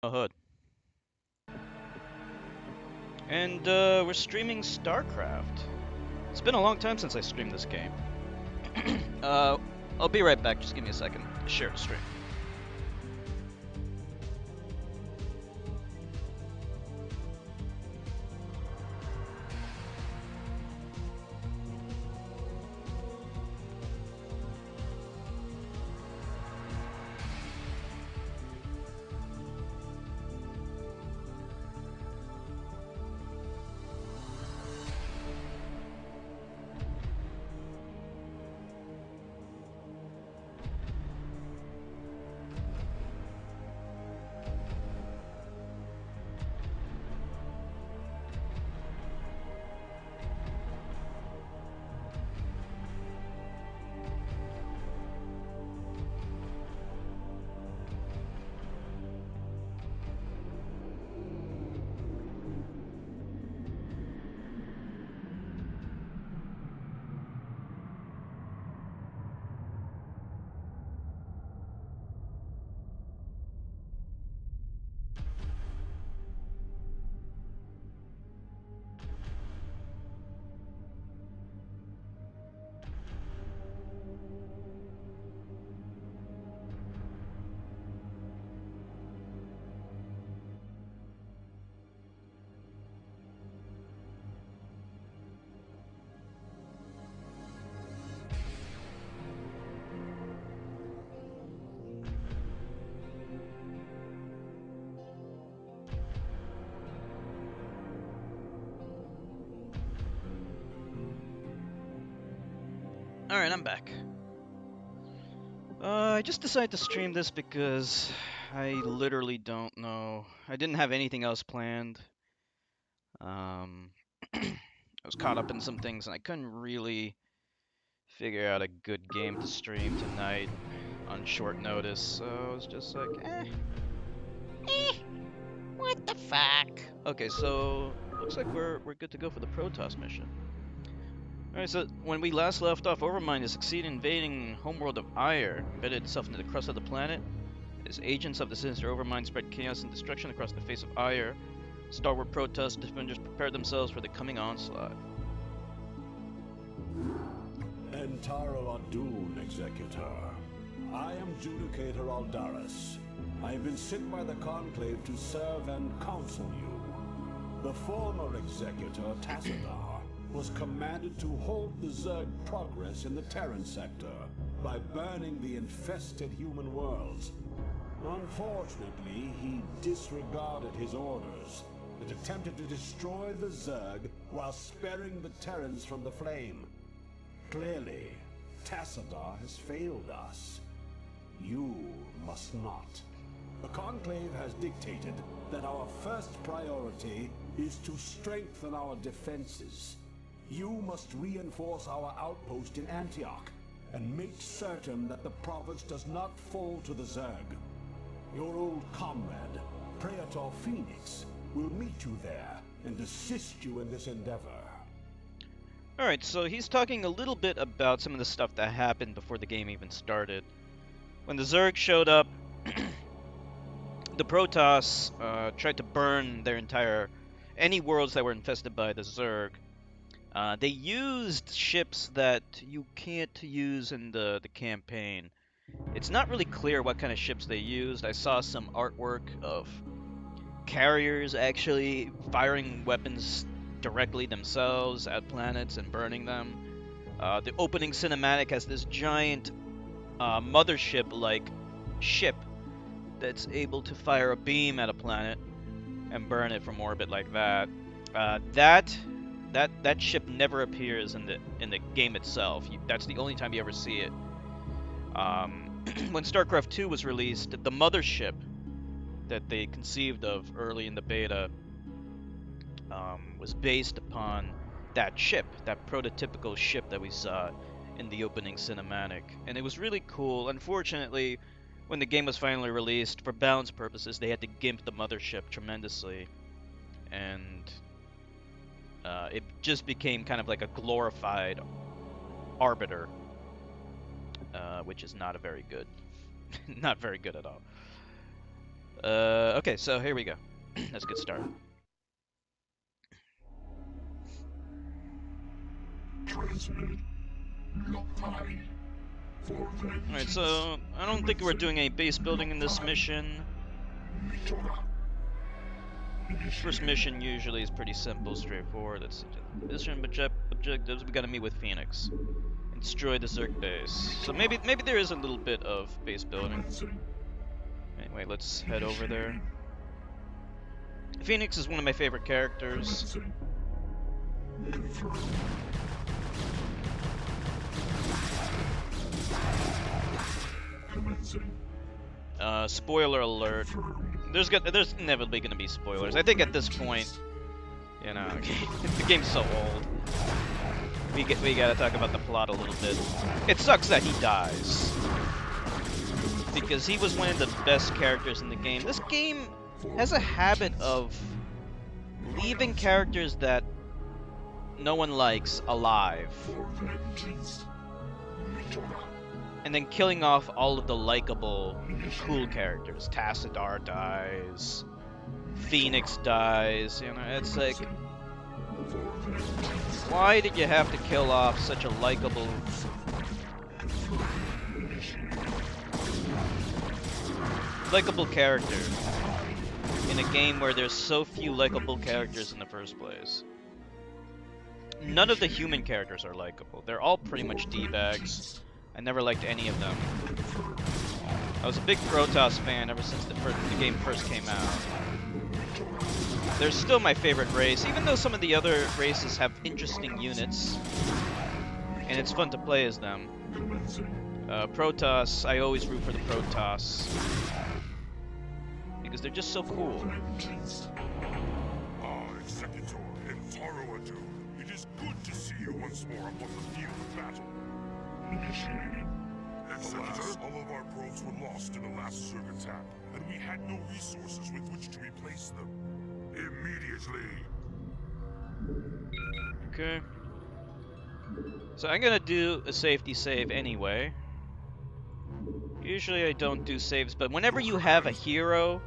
EnigmaHood. And we're streaming StarCraft. It's been a long time since I streamed this game. I'll be right back, just give me a second to share the stream. Alright, I'm back. I just decided to stream this because I literally don't know. I didn't have anything else planned. I was caught up in some things and I couldn't really figure out a good game to stream tonight on short notice. So I was just like, what the fuck? Okay, so looks like we're good to go for the Protoss mission. Alright, so when we last left off, Overmind has succeeded in invading homeworld of Ire, embedded itself into the crust of the planet. As agents of the sinister Overmind spread chaos and destruction across the face of Ire, stalwart Protoss defenders prepared themselves for the coming onslaught. Entarol Adun, Executor. I am Judicator Aldaris. I have been sent by the Conclave to serve and counsel you. The former Executor, Tassadar, was commanded to halt the Zerg progress in the Terran sector by burning the infested human worlds. Unfortunately, he disregarded his orders and attempted to destroy the Zerg while sparing the Terrans from the flame. Clearly, Tassadar has failed us. You must not. The Conclave has dictated that our first priority is to strengthen our defenses. You must reinforce our outpost in Antioch and make certain that the province does not fall to the Zerg. Your old comrade, Praetor Phoenix, will meet you there and assist you in this endeavor. Alright, so he's talking a little bit about some of the stuff that happened before the game even started. When the Zerg showed up, the Protoss tried to burn their any worlds that were infested by the Zerg. They used ships that you can't use in the campaign. It's not really clear what kind of ships they used. I saw some artwork of carriers actually firing weapons directly themselves at planets and burning them. The opening cinematic has this giant mothership-like ship that's able to fire a beam at a planet and burn it from orbit like that. That ship never appears in the game itself. That's the only time you ever see it. When StarCraft 2 was released, the mothership that they conceived of early in the beta was based upon that ship, that prototypical ship that we saw in the opening cinematic. And it was really cool. Unfortunately, when the game was finally released, for balance purposes, they had to gimp the mothership tremendously. And it just became kind of like a glorified arbiter, which is not a very good, not very good at all. Okay, so here we go. Let's get started. Alright, so I don't think we're doing any base building in this mission. First mission usually is pretty simple, straightforward. Let's see. Mission objectives. We gotta meet with Phoenix and destroy the Zerg base. So maybe there is a little bit of base building. Anyway, let's head over there. Phoenix is one of my favorite characters. Spoiler alert. There's inevitably gonna be spoilers. I think at this point, you know, the game's so old. We gotta talk about the plot a little bit. It sucks that he dies, because he was one of the best characters in the game. This game has a habit of leaving characters that no one likes alive, and then killing off all of the likable, cool characters. Tassadar dies, Phoenix dies, you know, it's like, why did you have to kill off such a likable character in a game where there's so few likable characters in the first place? None of the human characters are likable. They're all pretty much D-bags. I never liked any of them. I was a big Protoss fan ever since the game first came out. They're still my favorite race, even though some of the other races have interesting units, and it's fun to play as them. Protoss, I always root for the Protoss, because they're just so cool. Executor and Taro, it is good to see you once more upon the field of battle. Executor, all of our probes were lost in the last Zerg attack, and we had no resources with which to replace them. Immediately. Okay. So I'm gonna do a safety save anyway. Usually I don't do saves, but whenever you have a hero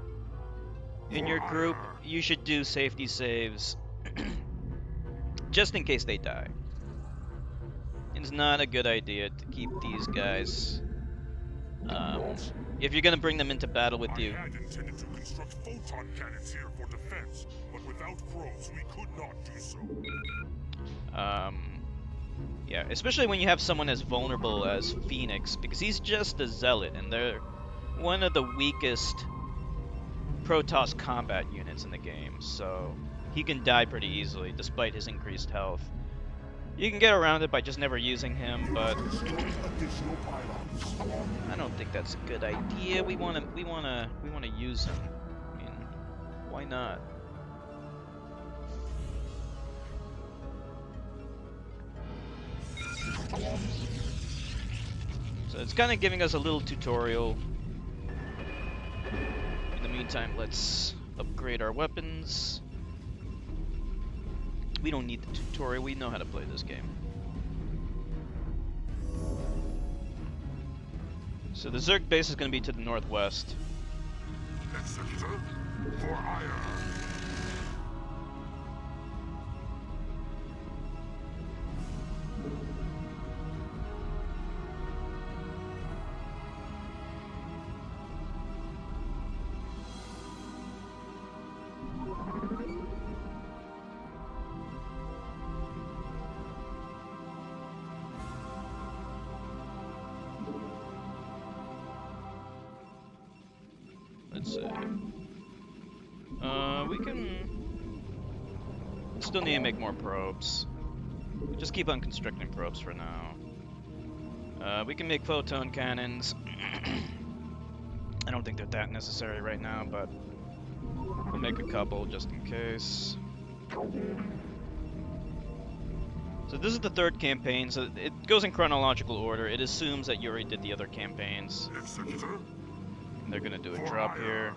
in your group, you should do safety saves just in case they die. It's not a good idea to keep these guys if you're gonna bring them into battle with you. I had intended to construct photon cannons here for defense, but without probes we could not do so. Yeah, especially when you have someone as vulnerable as Phoenix, because he's just a zealot, and they're one of the weakest Protoss combat units in the game, so he can die pretty easily despite his increased health. You can get around it by just never using him, but I don't think that's a good idea. We wanna use him. I mean, why not? So it's kind of giving us a little tutorial. In the meantime, let's upgrade our weapons. We don't need the tutorial, we know how to play this game. So the Zerg base is going to be to the northwest. Executor, for hire. Let's see. We can still need to make more probes. Just keep on constructing probes for now. We can make photon cannons. I don't think they're that necessary right now, but we'll make a couple just in case. So this is the third campaign, so it goes in chronological order. It assumes that you already did the other campaigns. Executor, They're gonna do a drop here.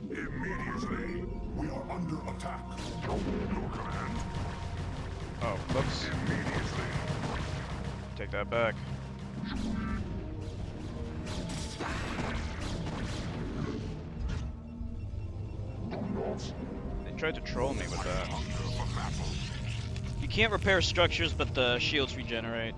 immediately. We are under attack. Your command. Oh, whoops. Immediately. Take that back. They tried to troll me with that. You can't repair structures, but the shields regenerate.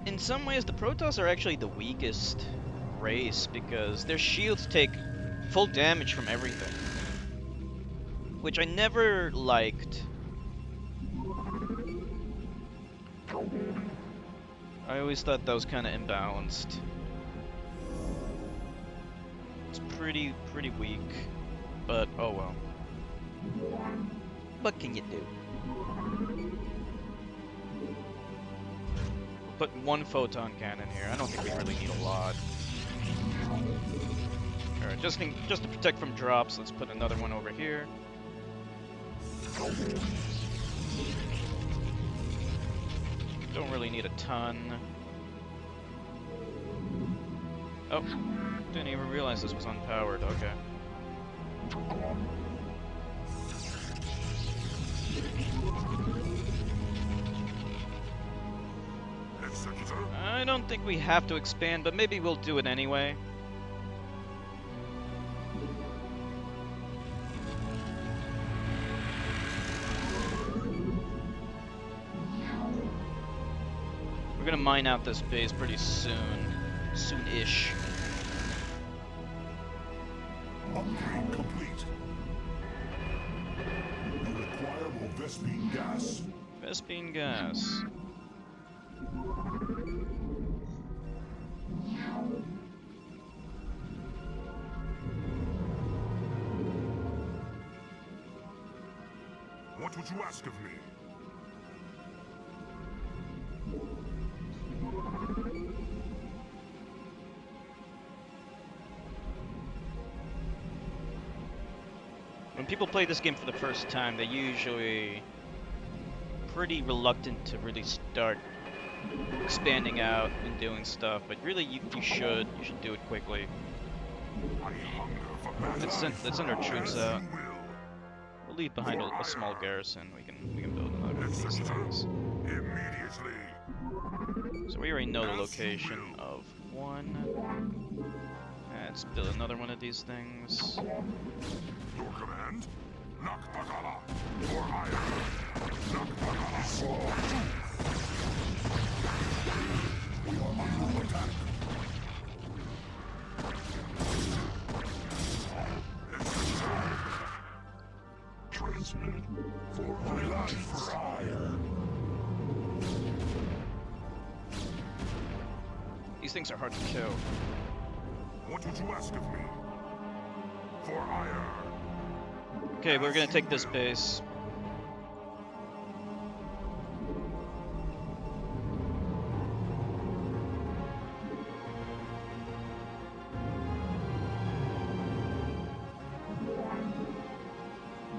In some ways, the Protoss are actually the weakest race because their shields take full damage from everything, which I never liked. I always thought that was kind of imbalanced. It's pretty weak, but oh well. What can you do? Put one photon cannon here. I don't think we really need a lot. Alright, just to protect from drops, let's put another one over here. Don't really need a ton. Oh, didn't even realize this was unpowered. Okay. I don't think we have to expand, but maybe we'll do it anyway. We're gonna mine out this base pretty soon. Soon-ish. Upgrade complete. You require more Vespene gas. Vespene gas. What would you ask of me? When people play this game for the first time, they're usually pretty reluctant to really start expanding out and doing stuff, but really you should do it quickly. Let's send our troops out. We'll leave behind a small garrison. We can build another one of these things. So we already know the location of one. Let's build another one of these things. Your command? Nakbagala, or higher. Nakbagala, we are under attack. Transmit for my life for hire. These things are hard to kill. What would you ask of me? For hire. Okay, we're gonna take this base.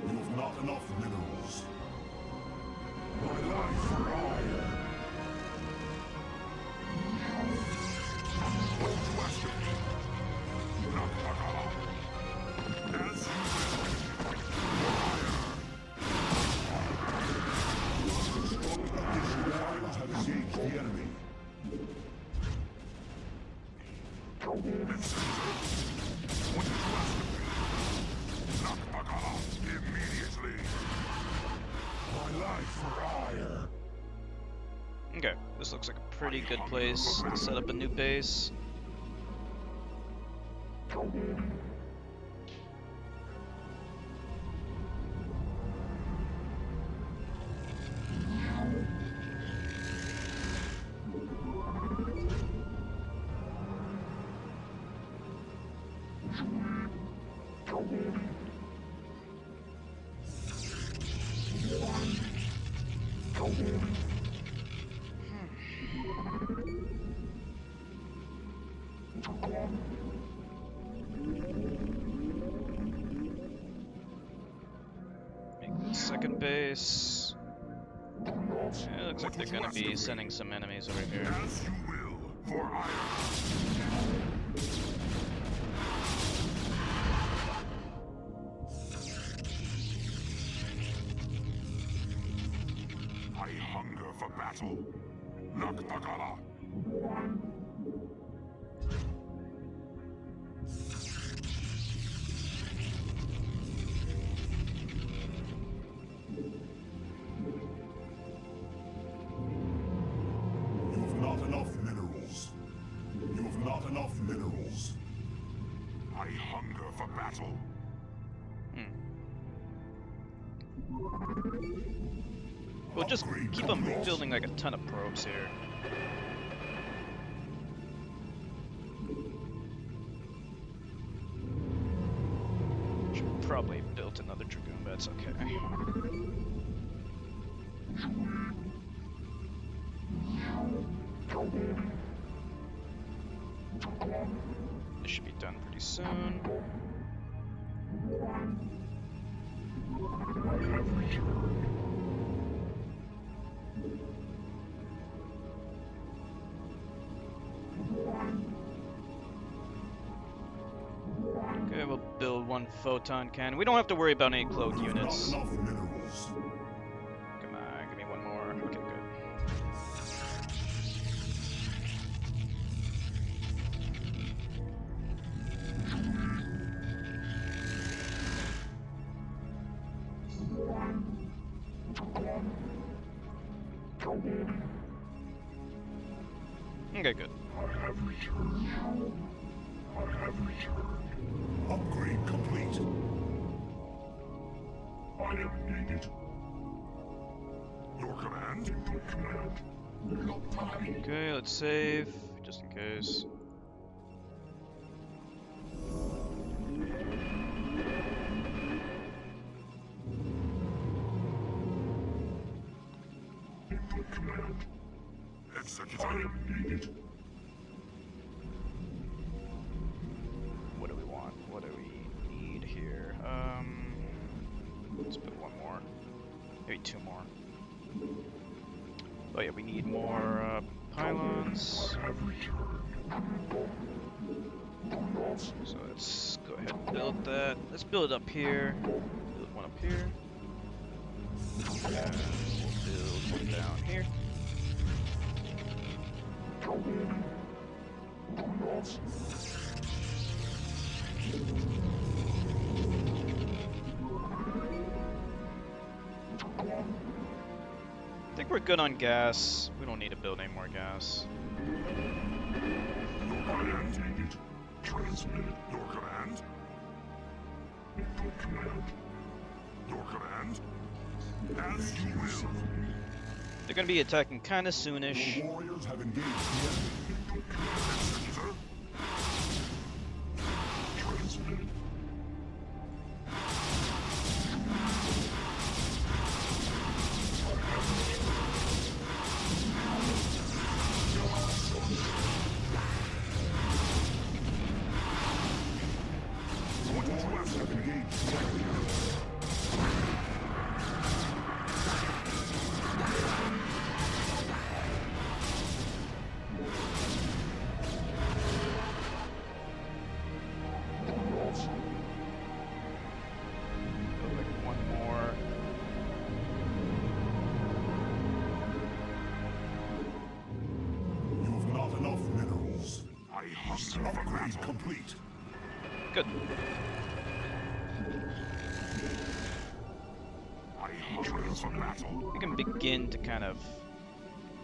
You've not enough minerals. My life for hire. What would you ask of me? Nakbagala. As have engaged the enemy. What did you ask of me? Nakbagala, immediately. My life for hire. Okay, this looks like a pretty good place to set up a new base. Make the second base. Yeah, it looks like they're gonna be sending some enemies over here. As you will, for hire. for battle. Nakpagala. You've not enough minerals. You've not enough minerals. I hunger for battle. We'll just keep on building like a ton of probes here. Should probably have built another Dragoon, but it's okay. This should be done pretty soon. Okay, we'll build one photon cannon. We don't have to worry about any cloak units. Not enough minerals. Come on, give me one more. Okay, good. Okay, good. Upgrade complete. I am needed. Your command? Okay, let's save, just in case. Executor? I am needed. What do we want? What do we need here? Let's put one more. Maybe two more. Oh yeah, we need more pylons. So let's go ahead and build that. Let's build it up here. Build one up here. And we'll build one down here. I think we're good on gas. We don't need to build any more gas. Your command needed. Transmitted. Your command? Your command? As you will. They're gonna be attacking kinda soonish. The warriors have engaged the enemy. Executor? Transmitted. The warriors have engaged the enemy. Build like one more. You've not enough minerals. I hunger for Upgrade battle. complete. Good. I hunger for battle. We can begin to kind of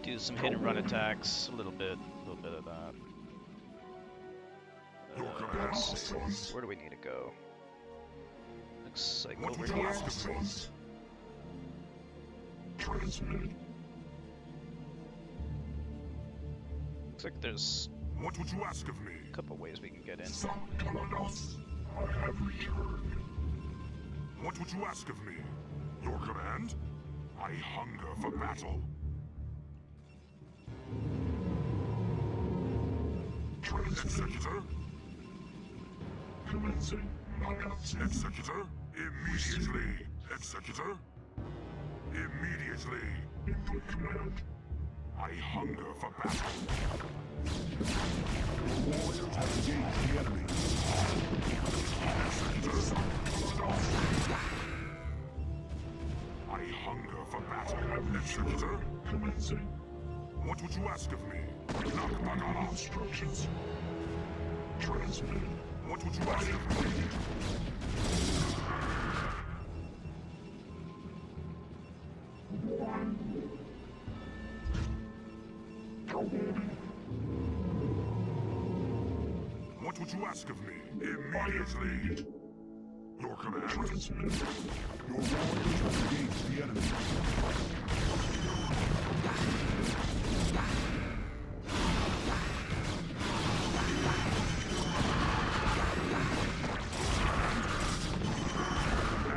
do some hit and run attacks. A little bit of that. Your command? Let's see. Where do we need to go? Looks like What over would you here. ask of me? Transmitted. Looks like there's What would you ask of me? a couple ways we can get in. I have returned. What would you ask of me? Your command? I hunger for battle. Executor? Commencing. Executor? Immediately. Executor? Immediately. Input command. I hunger for battle. The warriors have engaged the enemy. I hunger for battle. Executor? Commencing. What would you ask of me? Nakbagala. Instructions. Transmitted. What would you ask of me? What would you ask of me? Immediately. Your command. Transmitted. Your warriors have engaged the enemy.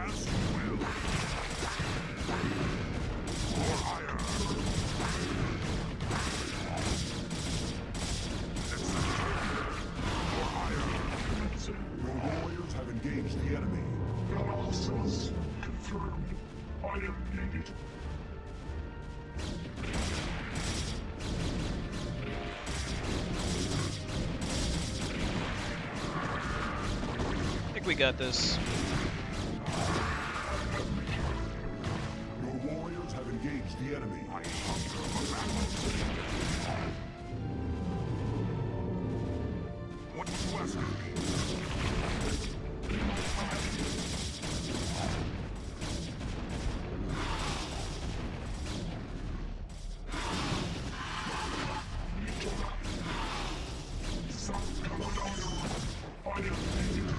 As you will. Or higher. Executor. Or higher. Commencing. Your warriors have engaged the enemy. Analysis confirmed. I am needed. I think we got this. Your warriors have engaged the enemy. I hunger for battle. What would you ask of me? I am needed.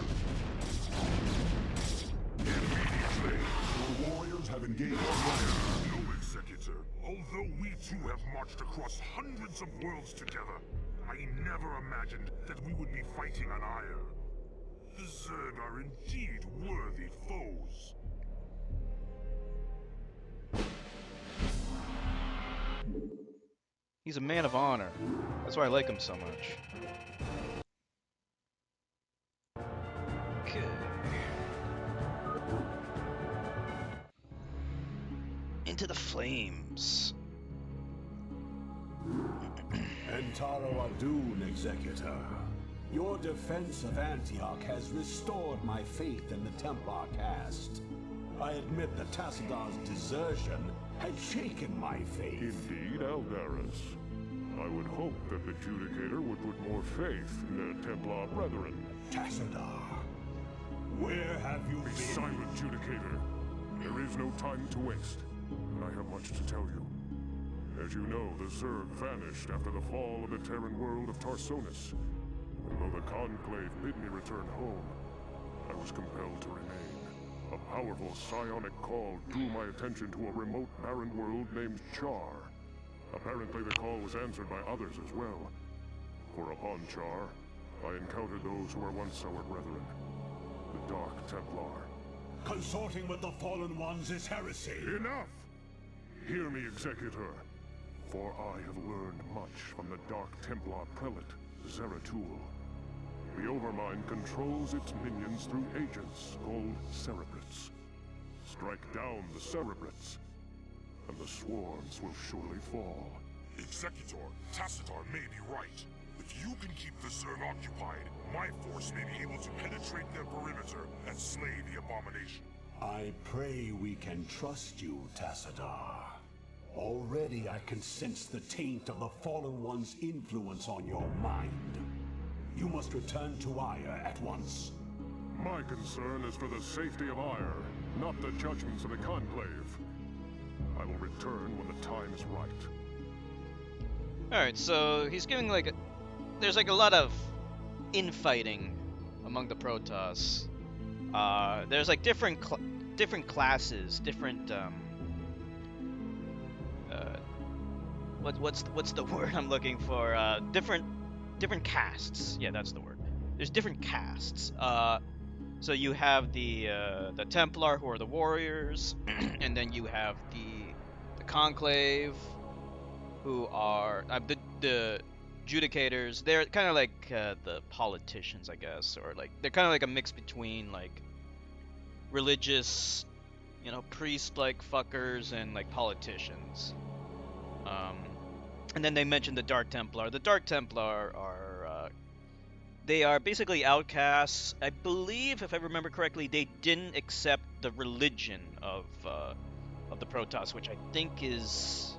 Immediately. Your warriors have engaged the enemy. No, Executor. Although we two have marched across hundreds of worlds together, I never imagined that we would be fighting on Ire. The Zerg are indeed worthy foes. He's a man of honor. That's why I like him so much. Okay. Into the flames. Entaro Adun, Executor. Your defense of Antioch has restored my faith in the Templar caste. I admit that Tassadhar's desertion had shaken my faith. Indeed, Aldaris. I would hope that the Judicator would put more faith in their Templar brethren. Tassadhar, where have you Be been? silent, Judicator. There is no time to waste. I have much to tell you. As you know, the Zerg vanished after the fall of the Terran world of Tarsonis. And though the Conclave bid me return home, I was compelled to remain. A powerful psionic call drew my attention to a remote barren world named Char. Apparently the call was answered by others as well. For upon Char, I encountered those who were once our brethren. The Dark Templar. Consorting with the Fallen Ones is heresy. Enough! Hear me, Executor. For I have learned much from the Dark Templar Prelate, Zeratul. The Overmind controls its minions through agents called Cerebrates. Strike down the Cerebrates, and the swarms will surely fall. Executor, Tassadar may be right. If you can keep the Zerg occupied, my force may be able to penetrate their perimeter and slay the abomination. I pray we can trust you, Tassadar. Already I can sense the taint of the Fallen One's influence on your mind. You must return to Ire at once. My concern is for the safety of Ire, not the judgments of the Conclave. I will return when the time is right. Alright, so he's giving like a... There's like a lot of infighting among the Protoss. There's like different classes, different what's the word I'm looking for? Different castes. Yeah, that's the word. There's different castes. So you have the Templar, who are the warriors, and then you have the Conclave, who are the Judicators. They're kind of like the politicians, I guess, or like they're kind of like a mix between like religious, you know, priest-like fuckers and like politicians. And then they mentioned the Dark Templar. The Dark Templar are they are basically outcasts. I believe, if I remember correctly, they didn't accept the religion of of the Protoss, which I think is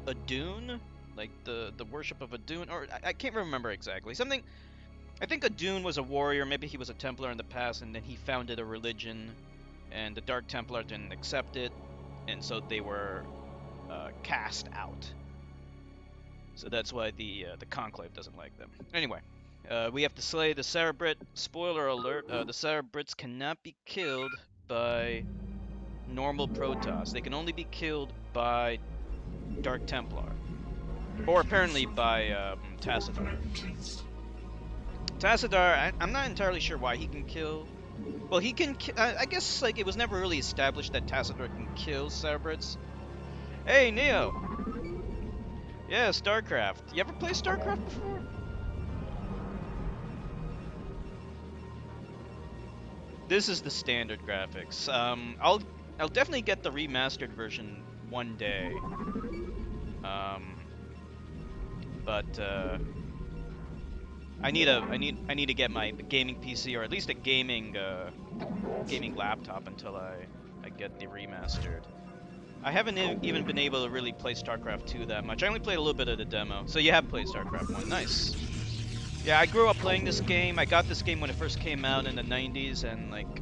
a Dune, like the worship of a Dune, or I can't remember exactly. Something. I think a Dune was a warrior. Maybe he was a Templar in the past, and then he founded a religion, and the Dark Templar didn't accept it, and so they were cast out. So that's why the Conclave doesn't like them. Anyway, we have to slay the Cerebrit. Spoiler alert: the Cerebrits cannot be killed by normal Protoss. They can only be killed by Dark Templar, or apparently by Tassadar. Tassadar, I'm not entirely sure why he can kill. Well, he can. I guess like it was never really established that Tassadar can kill Cerebrits. Hey, Neo. Yeah, StarCraft. You ever play StarCraft before? This is the standard graphics. I'll definitely get the remastered version one day. But I need to get my gaming PC, or at least a gaming laptop, until I get the remastered. I haven't even been able to really play StarCraft 2 that much. I only played a little bit of the demo. So you have played StarCraft 1. Nice. Yeah, I grew up playing this game. I got this game when it first came out in the 90s, and like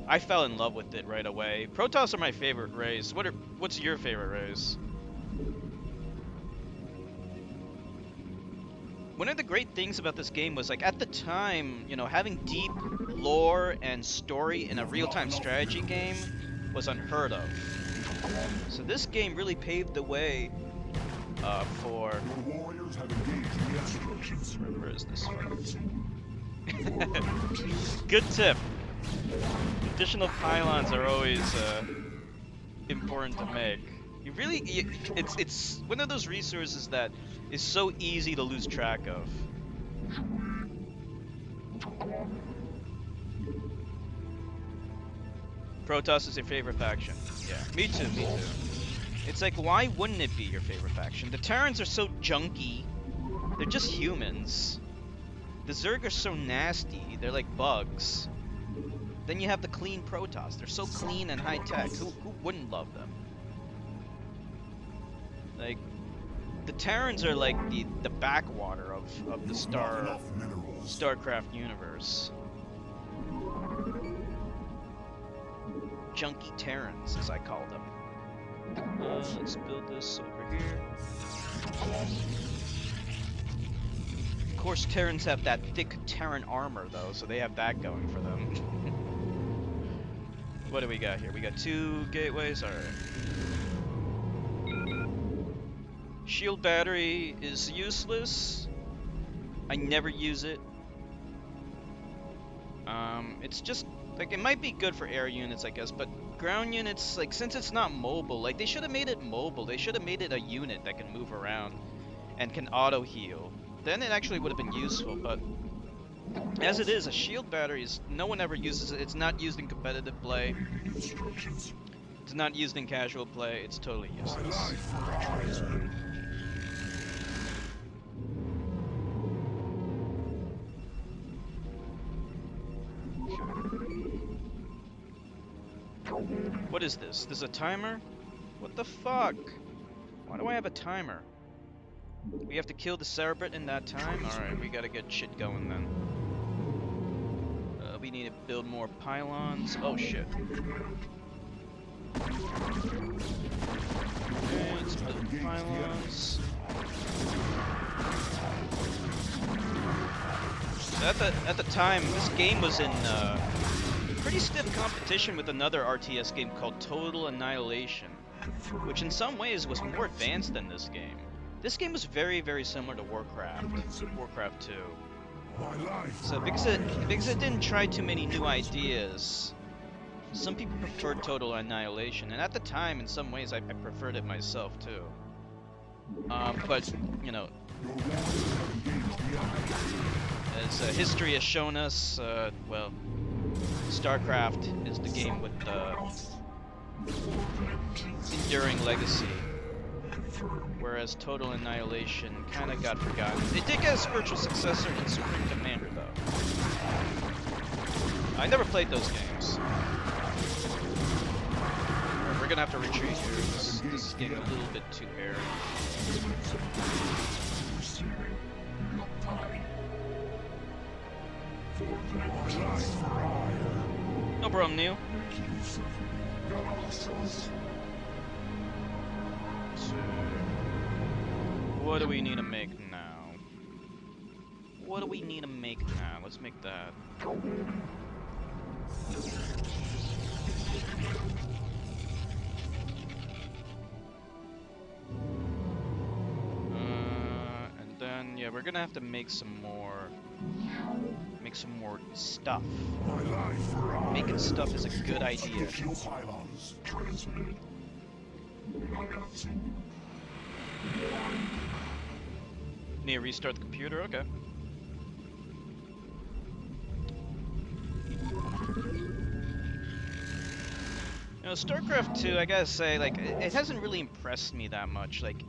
I fell in love with it right away. Protoss are my favorite race. What's your favorite race? One of the great things about this game was, like, at the time, you know, having deep lore and story in a real-time strategy game was unheard of. So this game really paved the way for... The warriors have engaged the instructions. Where is this? Good tip. Additional pylons are always important to make. It's one of those resources that is so easy to lose track of. Protoss is your favorite faction. Yeah, me too, me too. It's like, why wouldn't it be your favorite faction? The Terrans are so junky. They're just humans. The Zerg are so nasty. They're like bugs. Then you have the clean Protoss. They're so clean and high-tech. Who wouldn't love them? Like, the Terrans are like the backwater of the StarCraft universe. Junky Terrans, as I call them. Let's build this over here. Of course, Terrans have that thick Terran armor, though, so they have that going for them. What do we got here? We got 2 gateways. All right. Shield battery is useless. I never use it. It's just like, it might be good for air units, I guess, but ground units, like, since it's not mobile, like, they should have made it mobile. They should have made it a unit that can move around and can auto heal. Then it actually would have been useful, but as it is, a shield battery is, no one ever uses it. It's not used in competitive play. It's not used in casual play. It's totally useless. What is this? This is a timer? What the fuck? Why do I have a timer? We have to kill the Cerebrit in that time? Alright, we gotta get shit going then. We need to build more pylons. Oh shit. Okay, let's build pylons. So at the time, this game was in pretty stiff competition with another RTS game called Total Annihilation, which in some ways was more advanced than this game. This game was very, very similar to Warcraft 2. So because it didn't try too many new ideas, some people preferred Total Annihilation, and at the time, in some ways, I preferred it myself too. But you know, as history has shown us, well, StarCraft is the game with the enduring legacy, whereas Total Annihilation kind of got forgotten. It did get a spiritual successor in Supreme Commander, though. I never played those games. we're gonna have to retreat here. This is getting a little bit too hairy. No problem, Neil. So, what do we need to make now? What do we need to make now? Let's make that. And then, yeah, we're gonna have to make some more stuff. Making stuff is a good idea. Need to restart the computer? Okay. You know, StarCraft 2, I gotta say, like, it hasn't really impressed me that much. Like,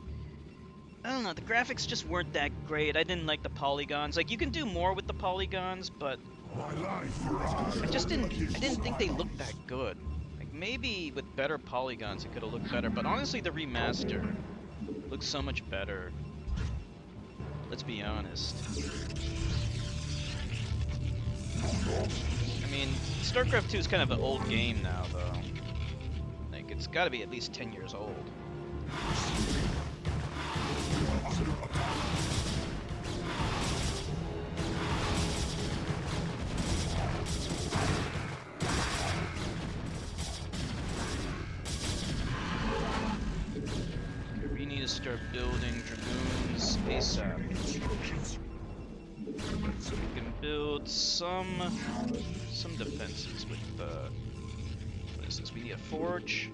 I don't know, the graphics just weren't that great. I didn't like the polygons. Like, you can do more with the polygons, but I didn't think they looked that good. Like, maybe with better polygons it could have looked better, but honestly the remaster looks so much better. Let's be honest. I mean, StarCraft 2 is kind of an old game now, though. Like, it's gotta be at least 10 years old. We need to start building dragoons ASAP. We can build some defenses with the. What is this? We need a forge.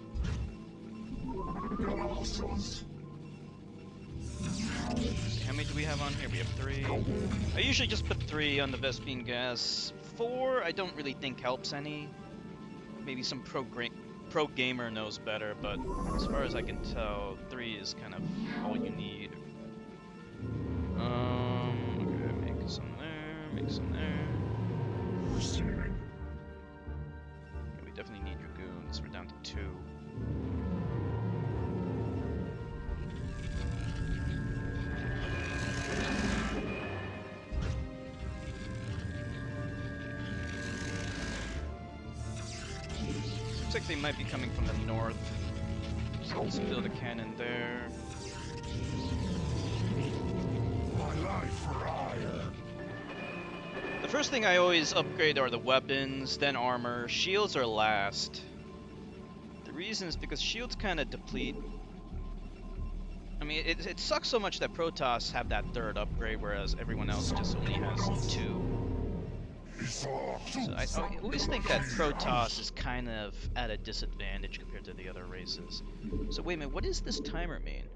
How many do we have on here? We have 3. I usually just put 3 on the Vespene gas. 4 I don't really think helps any. Maybe some pro gamer knows better, but as far as I can tell, 3 is kind of all you need. Okay, make some there, make some there. Yeah, we definitely need dragoons. We're down to 2. Looks like they might be coming from the north. So let's build a cannon there. The first thing I always upgrade are the weapons, then armor. Shields are last. The reason is because shields kind of deplete. I mean, it sucks so much that Protoss have that 3rd upgrade, whereas everyone else just only has 2. So I always think that Protoss is kind of at a disadvantage compared to the other races. So wait a minute, what does this timer mean?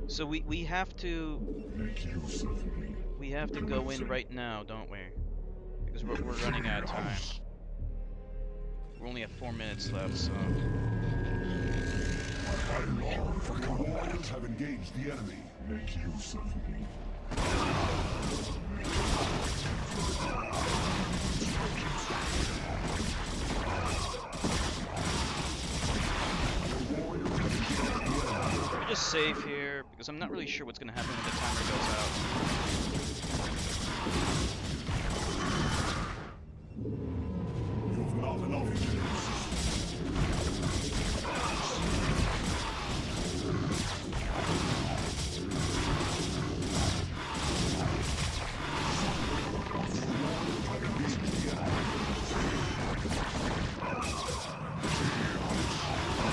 So we have to go in right now, don't we? Because we're running out of time. We only have 4 minutes left, so. Your warriors have engaged the enemy. Make use of me. Let me just save here, because I'm not really sure what's going to happen when the timer goes out. You've not enough units.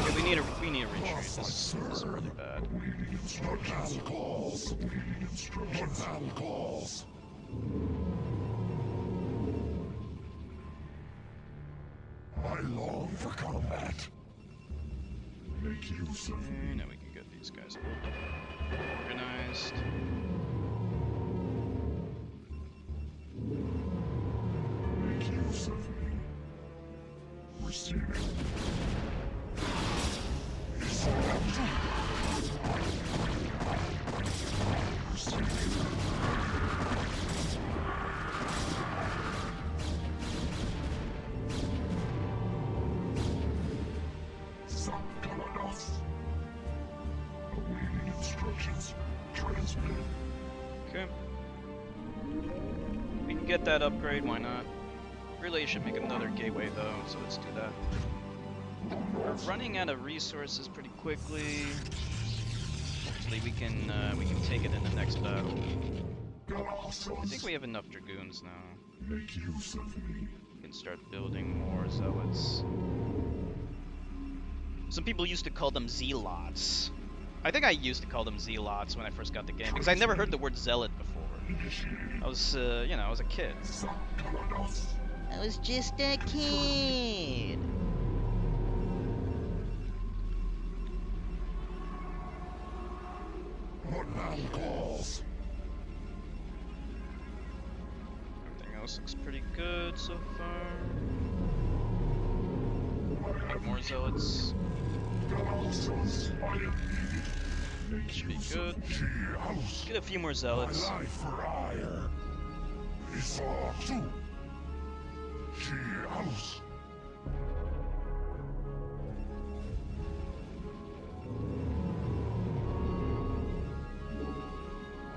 Okay, we need a retreat. This is really bad. I long for combat. Make use of me. Now we can get these guys a little bit organized. Make use of me. Receiving. Instructions transmitted. Okay. We can get that upgrade, why not? Really should make another gateway though, so let's do that. We're running out of resources pretty quickly. Hopefully we can take it in the next battle. I think we have enough dragoons now. Make use of me. We can start building more zealots. Some people used to call them zealots. I think I used to call them zealots when I first got the game because I never heard the word zealot before. I was, you know, I was a kid. I was just a kid. What man calls? Everything else looks pretty good so far. Make more zealots. Should be good. Get a few more zealots.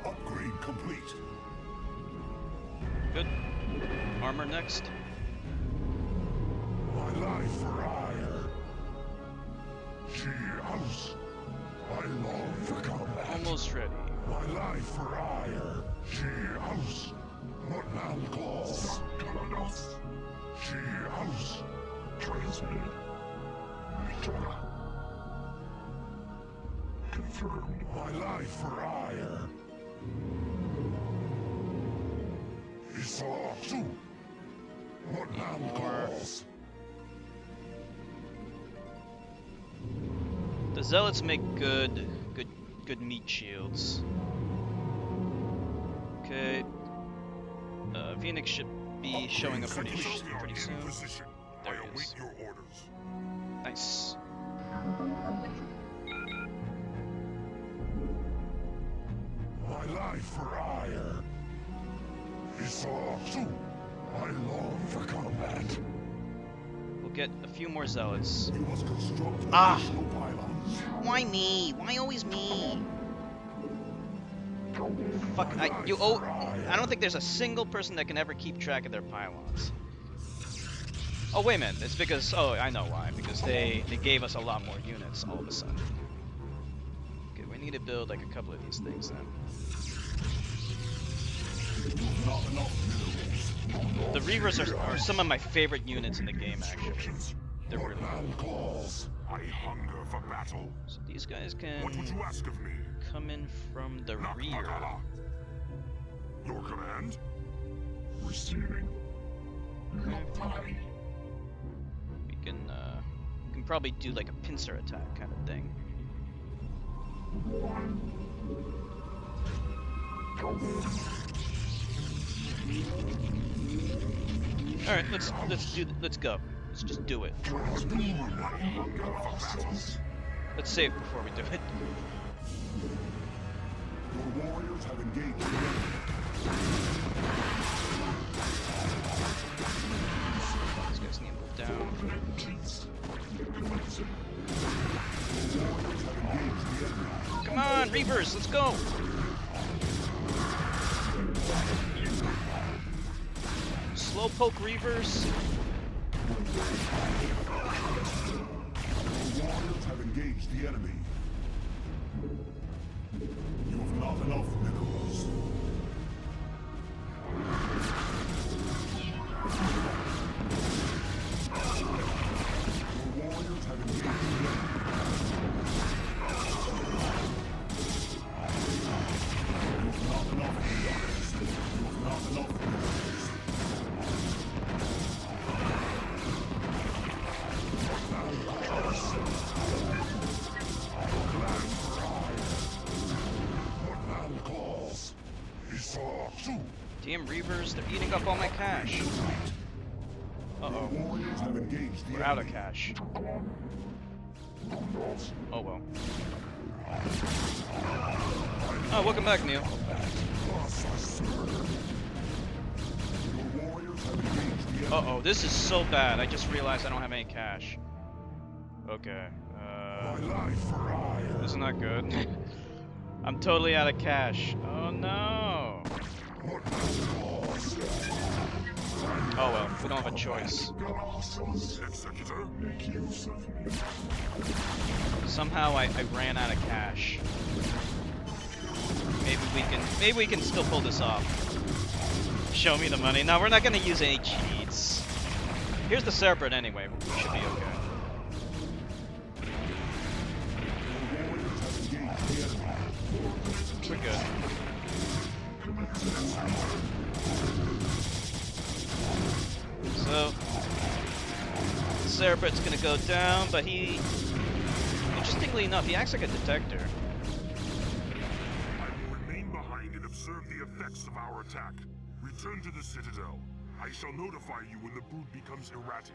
Upgrade complete. Good. Armor next. My life for hire. She house. I long for combat. Almost ready. My life for hire. She house. What man calls? She house. Transmitted. Confirmed. My life for hire. Isatsu. What man calls? The zealots make good meat shields. Okay. Phoenix should be showing up pretty soon. There he is. Your orders. Nice. My life for hire. Isatsu. I long for combat. We'll get a few more zealots. You must construct Ah! additional pylons. Why me? Why always me? Fuck, I don't think there's a single person that can ever keep track of their pylons. Oh, wait a minute. It's because, oh, I know why. Because they gave us a lot more units all of a sudden. Okay, we need to build like a couple of these things then. Not enough minerals. The Reavers are some of my favorite units in the game, actually. They're really cool. I hunger for battle. So these guys What would can you ask of me? come in from the rear. Nakpakala. Your command? Receiving. Okay. We can probably do like a pincer attack kind of thing. All right, let's go. Let's just do it. Let's save before we do it. Your warriors have engaged the enemy. These guys need to move down. Come on, Reavers, let's go. Slowpoke Reavers. Your warriors have engaged the enemy. You have not enough minerals. Your warriors have engaged the enemy. You have not enough minerals. You have not enough minerals. Damn Reavers, they're eating up all my cash. Uh-oh. Warriors have engaged the We're out of enemy. cash. Oh well. Oh, welcome back, Neil. Your warriors have engaged the enemy. Uh-oh, this is so bad. I just realized I don't have any cash. Okay. This is not good. I'm totally out of cash. Oh no. Oh well, we don't have a choice. Executor? Somehow I ran out of cash. Maybe we can still pull this off. Show me the money. No, we're not gonna use any cheats. Here's the Cerebrate anyway. We should be okay. We're good. So, Cerebrate's gonna go down, but he, interestingly enough, he acts like a detector. I will remain behind and observe the effects of our attack. Return to the Citadel. I shall notify you when the brood becomes erratic.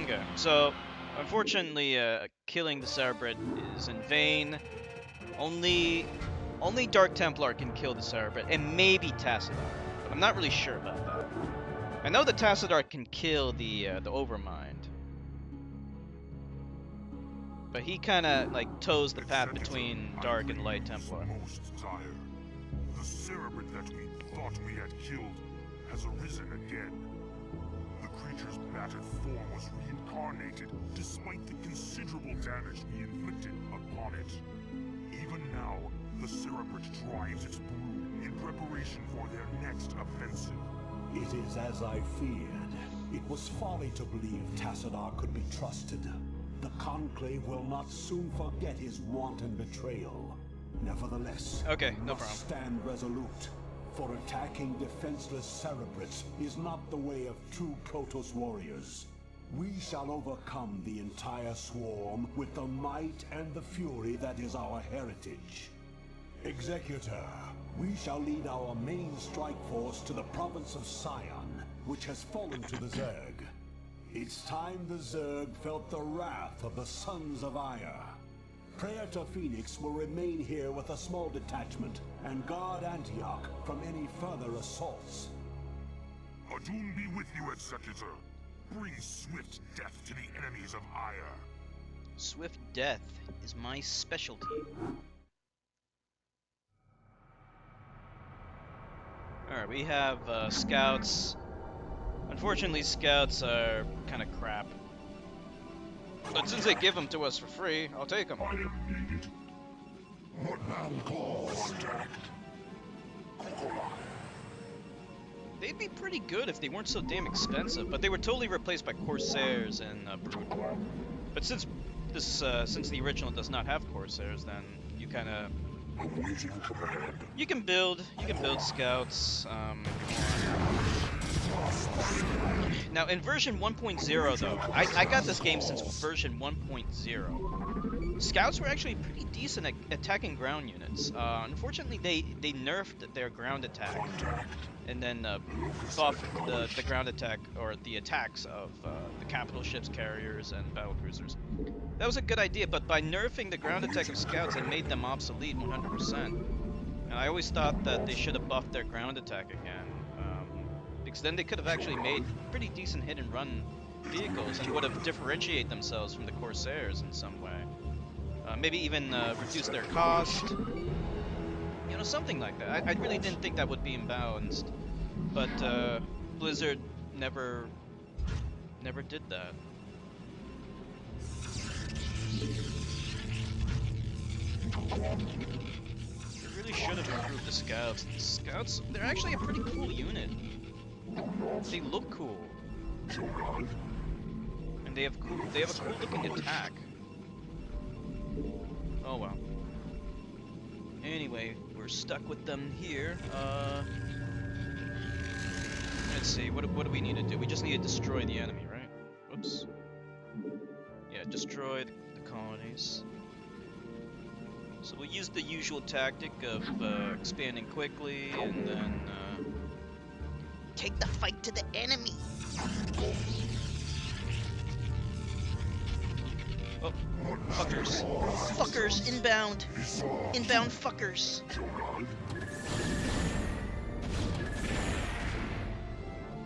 Okay, so unfortunately, killing the Cerebrate is in vain. Only Dark Templar can kill the Cerebrate, and maybe Tassadar, but I'm not really sure about that. I know that Tassadar can kill the Overmind, but he kind of like toes the path between Dark and Light Templar. Most dire. The Cerebrate that we thought we had killed has arisen again. The creature's battered form was reincarnated despite the considerable damage we inflicted upon it. Even now, the Cerebrate drives its brood in preparation for their next offensive. It is as I feared. It was folly to believe Tassadar could be trusted. The Conclave will not soon forget his wanton betrayal. Nevertheless, Okay, we no must problem. stand resolute. For attacking defenseless Cerebrates is not the way of true Protoss warriors. We shall overcome the entire swarm with the might and the fury that is our heritage. Executor, we shall lead our main strike force to the province of Sion, which has fallen to the Zerg. It's time the Zerg felt the wrath of the Sons of Ire. Praetor Phoenix will remain here with a small detachment and guard Antioch from any further assaults. Adun be with you, Executor. Bring swift death to the enemies of Ire. Swift death is my specialty. Alright, we have scouts. Unfortunately, scouts are kind of crap. But since they give them to us for free, I'll take them. I am needed. What thou calls contact. They'd be pretty good if they weren't so damn expensive, but they were totally replaced by Corsairs in Brood War. But since the original does not have Corsairs, then you kind of you can build scouts. Now in version 1.0 though, I got this game since version 1.0. Scouts were actually pretty decent at attacking ground units. Unfortunately, they nerfed their ground attack and then buffed the ground attack or the attacks of the capital ships, carriers, and battlecruisers. That was a good idea, but by nerfing the ground attack of scouts, it made them obsolete 100%. And I always thought that they should have buffed their ground attack again. Because then they could have actually made pretty decent hit and run vehicles and would have differentiated themselves from the Corsairs in some way. Maybe even reduce their cost. You know, something like that. I really didn't think that would be imbalanced. But Blizzard never did that. They really should have improved the scouts. The scouts, they're actually a pretty cool unit. They look cool, and they have a cool looking attack. Oh well. Anyway, we're stuck with them here. Let's see. What do we need to do? We just need to destroy the enemy, right? Whoops. Yeah, destroy the colonies. So we'll use the usual tactic of expanding quickly and then. Take the fight to the enemy. Oh, fuckers. Fuckers, inbound. Inbound fuckers.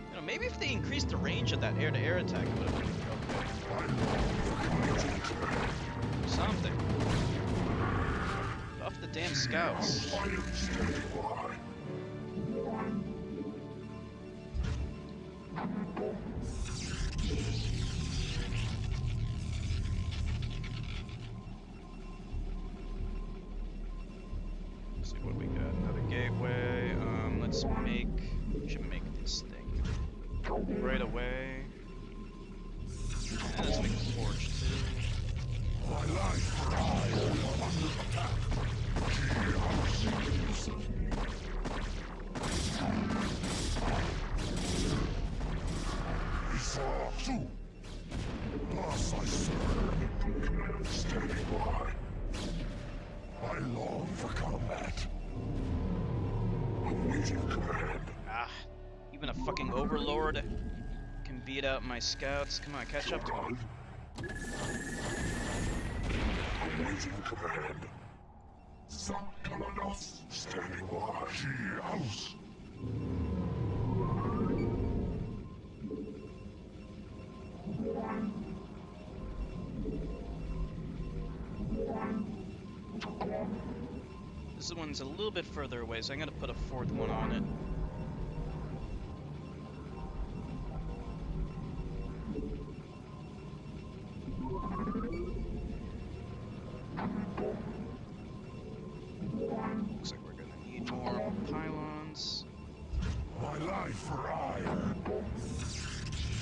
You know, maybe if they increased the range of that air-to-air attack, it would have been okay. Something. Off the damn scouts. Let's see what we got. Another gateway. Should make this thing right away. And let's make a forge too. My life for hire under attack. Two. Thus I serve. Standing by. I long for combat. Awaiting command. Ah, even a fucking overlord can beat out my scouts. Come on, catch up to him. Awaiting command. Kalanos standing by. She house. This one's a little bit further away, so I'm gonna put a fourth one on it. Looks like we're gonna need more pylons. My life for hire.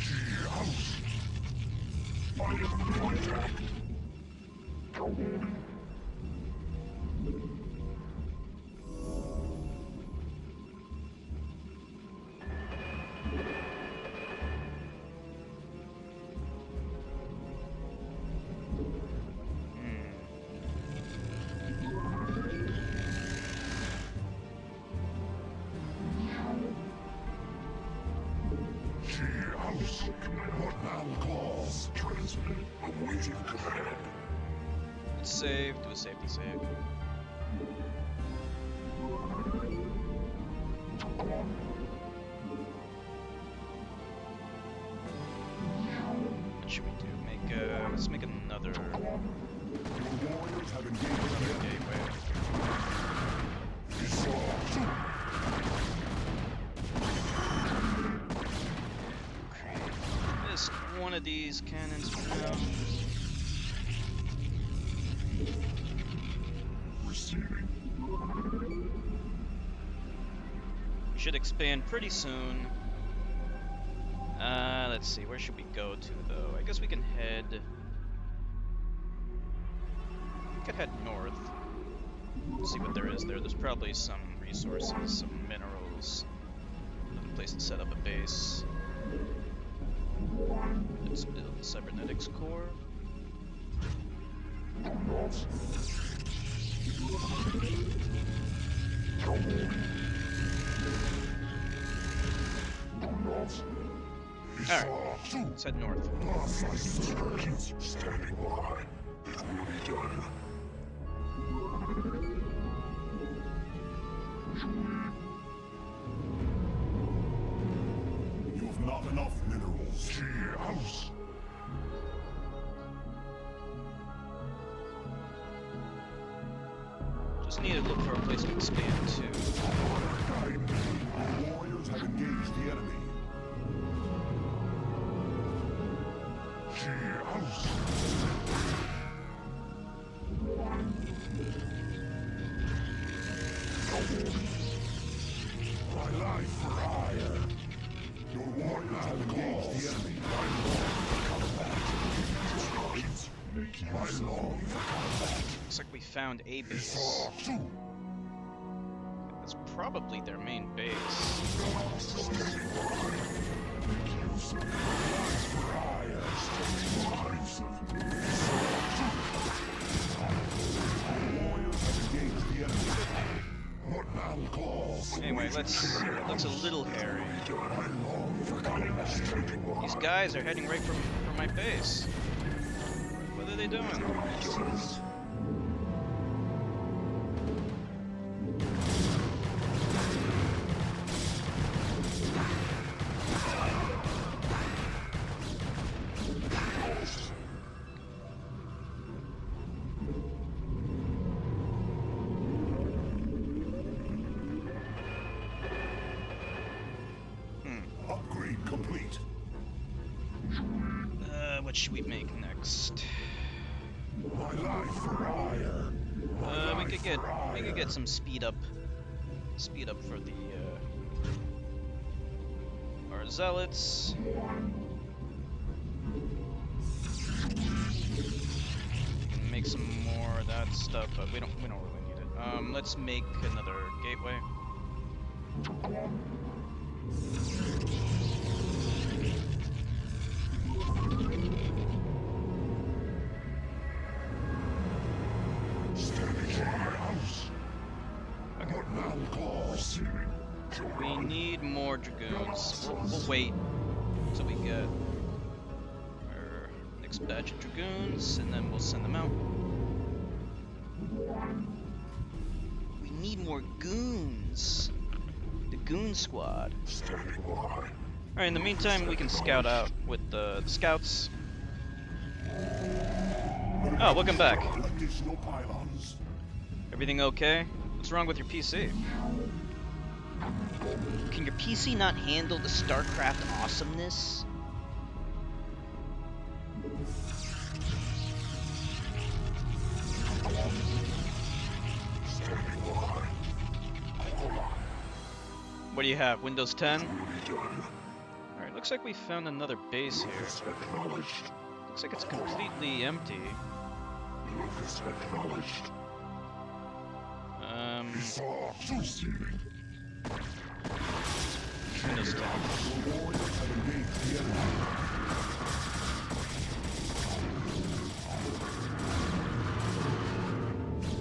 She house. I am contact. What now calls? Transmit. Awaiting command. Let's save. Do a safety save. What should we do? Let's make another Your warriors have engaged the enemy. gateway. Just one of these cannons for now. Receiving. Should expand pretty soon. Let's see, where should we go to though? I guess we can head. We could head north. See what there is there. There's probably some resources, some minerals. Another place to set up a base. Let's build the cybernetics core. Alright, let's head north. Standing by. It will be done. You have not enough minerals. She house. Just need to look for a place to expand to. Guide me. The warriors have engaged the enemy. She house. My life for hire. Your warriors have engaged the enemy. I long for combat. Looks like we found a base. That's probably their main base. Anyway, looks a little hairy. These guys are heading right for my base. What are they doing? What should we make next? My life for hire. We could get some speed up for the our zealots. Make some more of that stuff, but we don't really need it. Let's make another gateway. Standing for my house. What now call receiving? We need more dragoons. We'll wait until we get our next batch of dragoons, and then we'll send them out. We need more goons. The goon squad. Standing by. Alright, in the meantime, we can scout out with the scouts. Oh, welcome back. Additional pylons. Everything okay? What's wrong with your PC? Can your PC not handle the StarCraft awesomeness? What do you have? Windows 10? Alright, looks like we found another base here. Looks like it's completely empty. Windows 10.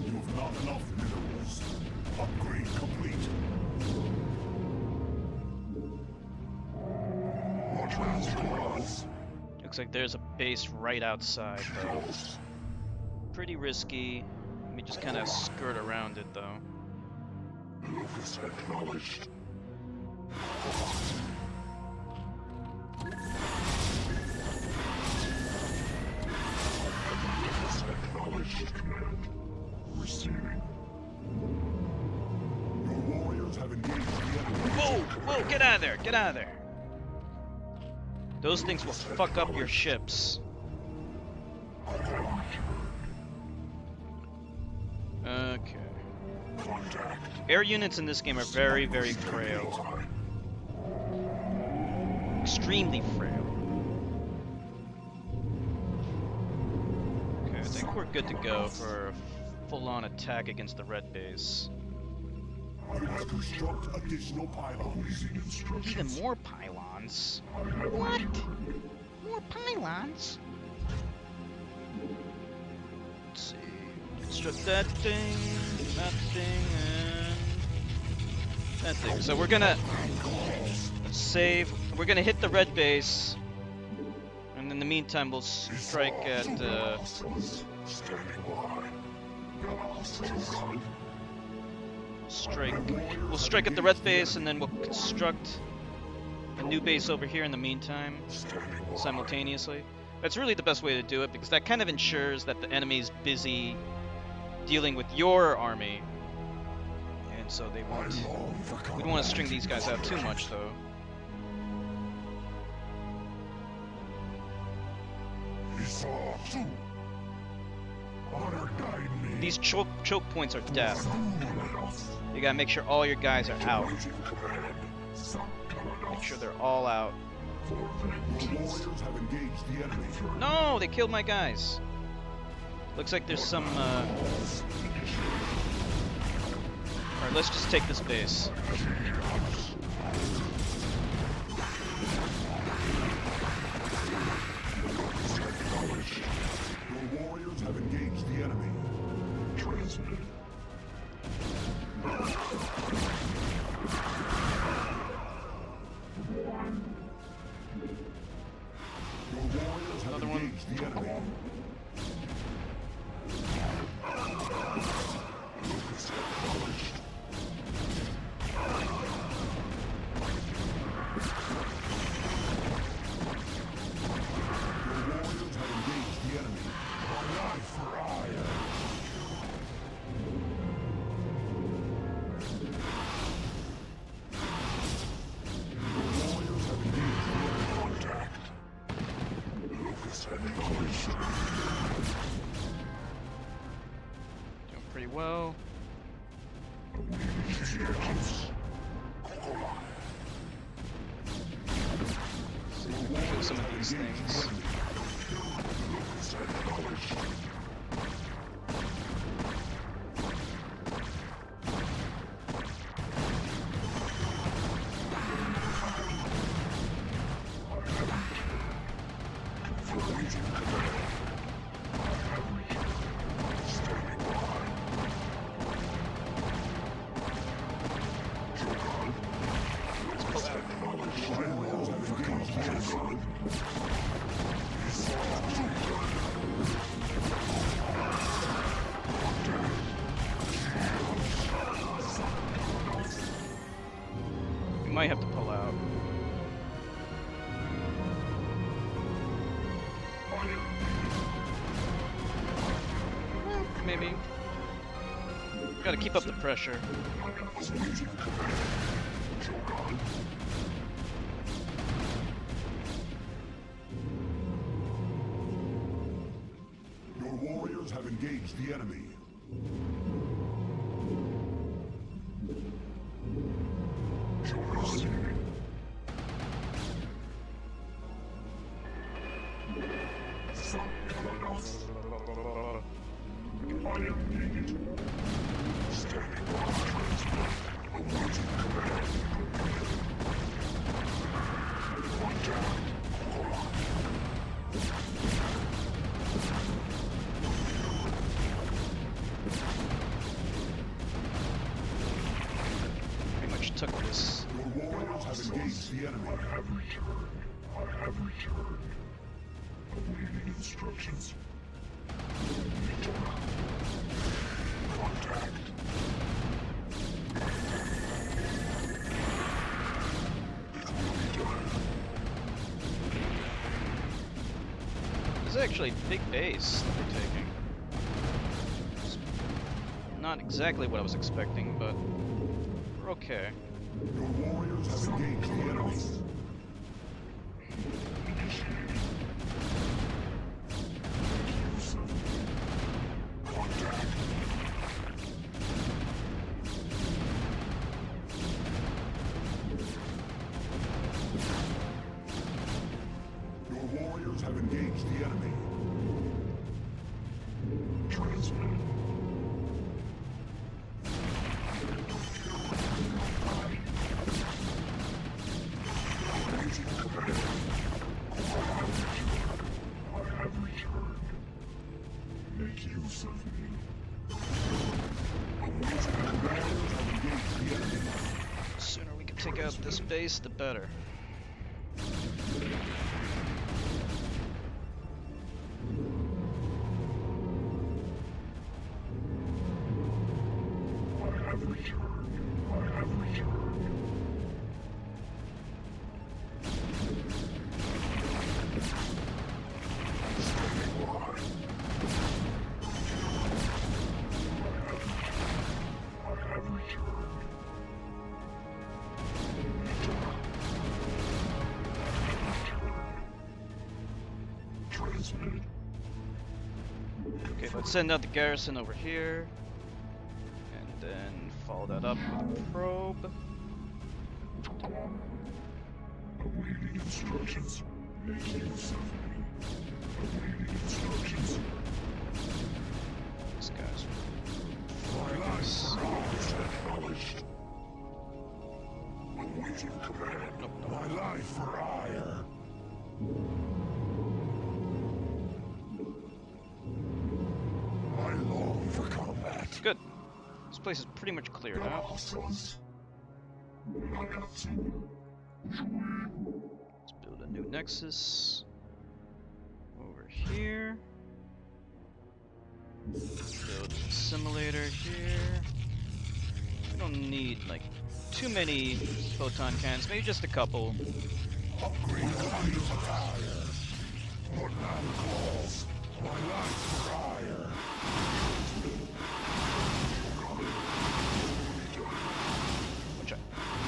You have not enough minerals. Upgrade complete. What transfers? Looks like there's a base right outside, though. Pretty risky. Let me just kind of skirt around it, though. Lucas acknowledged. Lucas acknowledged command. Receiving. Your warriors have engaged the enemy. Whoa! Whoa! Get out of there! Get out of there! Those things will fuck up your ships. Okay. Contact. Air units in this game are very, very frail. Extremely frail. Okay, I think we're good to go for a full-on attack against the red base. I will construct additional pylons. Even more pylons? What? More pylons? Let's see. Construct that thing, and that thing. So we're gonna save. We're gonna hit the red base, and in the meantime, we'll strike at. We'll strike at the red base, and then we'll construct a new base over here in the meantime, simultaneously. That's really the best way to do it, because that kind of ensures that the enemy's busy dealing with your army, and so they won't. We don't want to string these guys out too much, though. These choke points are death. You gotta make sure all your guys are out. Make sure they're all out. No, they killed my guys. Looks like there's some. Alright, let's just take this base. Your warriors have engaged the enemy. Transmitted. Your warriors have Another one. engaged the enemy. Lucas acknowledged. Your warriors have engaged the enemy. My life for ire. Your warriors have engaged the enemy. Contact. Lucas Doing pretty well. See if we can kill some of these things. We might have to pull out. Maybe. Gotta keep up the pressure. Your warriors have engaged the enemy. Pretty much took this. Your warriors have engaged the enemy. I have returned. Awaiting instructions. Contact. This is actually a big base that we're taking. It's not exactly what I was expecting, but we're okay. Your warriors have engaged the enemy. Your warriors have engaged the enemy. Transmit. I have returned. Make use of me. The sooner we can take out this base, the better. I have returned. Standing by. I have returned. Transmitted. Okay, let's send out the garrison over here. And then follow that up with a probe. Awaiting instructions. Make use of me. Awaiting instructions. These guys. My life is acknowledged. Awaiting command. Nope, My life for ire. I long for combat. Good. This place is pretty much clear now. Hostels. Let's build a new nexus. Over here. Build a simulator here. We don't need, like, too many photon cannons. Maybe just a couple. Upgrade value of ire. What now calls my life for ire. Bunch of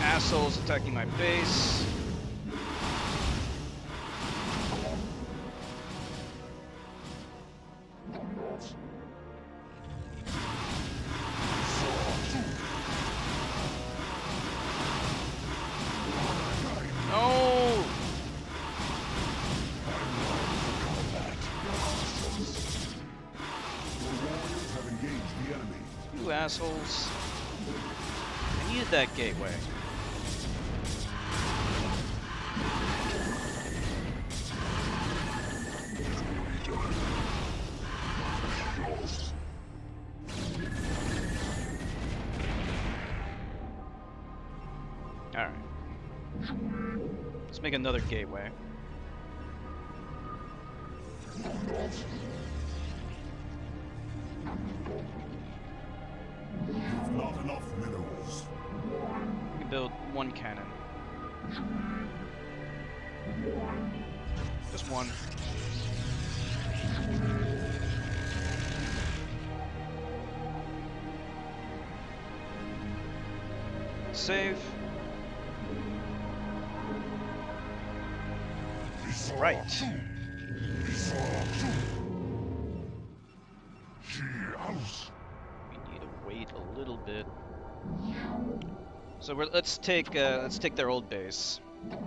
assholes attacking my base. assholes. I needed that gateway. Alright. Let's make another gateway. Not enough minerals. We can build one cannon. Just one. Save. Right. We need to wait a little bit. So let's take their old base. So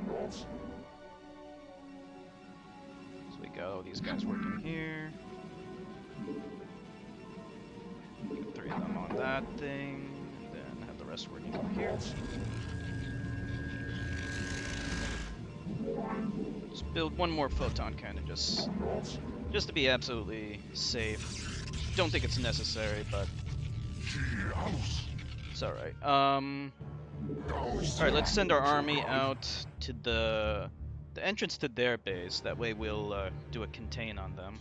we got all these guys working here. Three of them on that thing, and then have the rest working over here. Let's build one more photon cannon just to be absolutely safe. Don't think it's necessary, but it's alright. Alright, let's send our army out to the entrance to their base. That way we'll do a contain on them.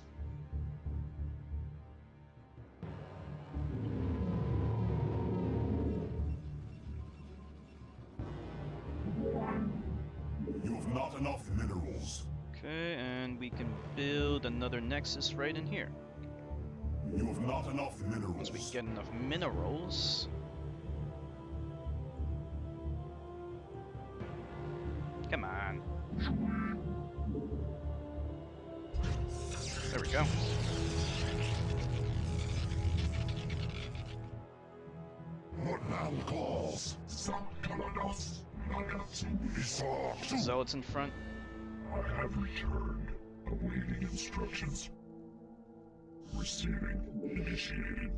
You have not enough minerals. Okay, and we can build another nexus right in here. You have not enough minerals. Once we get enough minerals. Come on. There we go. What now calls? Zealots in front. I have returned, awaiting instructions. Receiving, initiated.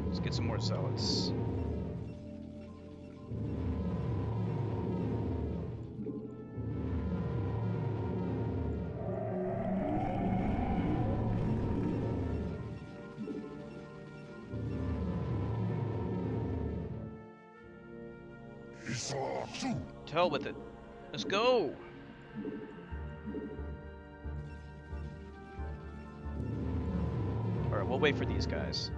Let's get some more zealots. To hell with it. Let's go! Alright, we'll wait for these guys.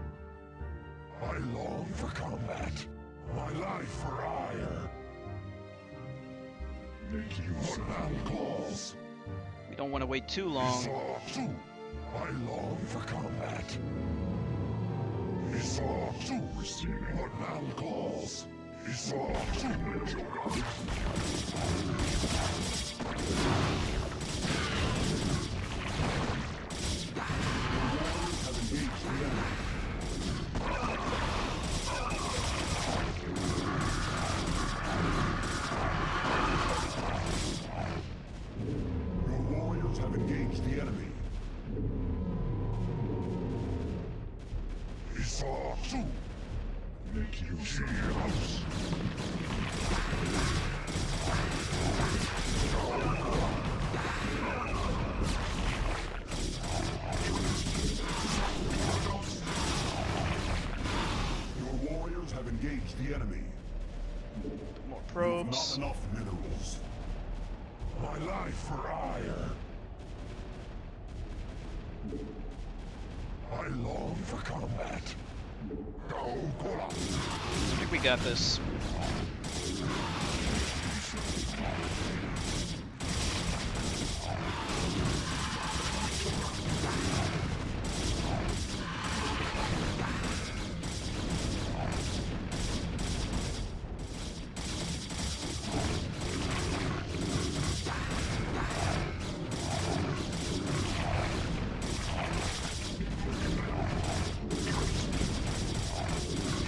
I long for combat. My life for ire. Make use of battle calls. We don't want to wait too long. I long for combat. Receiving what battle calls. Your warriors have engaged the enemy. Make use of your house. Your warriors have engaged the enemy. More Not probes. enough minerals. My life for ire. I long for combat. I think we got this.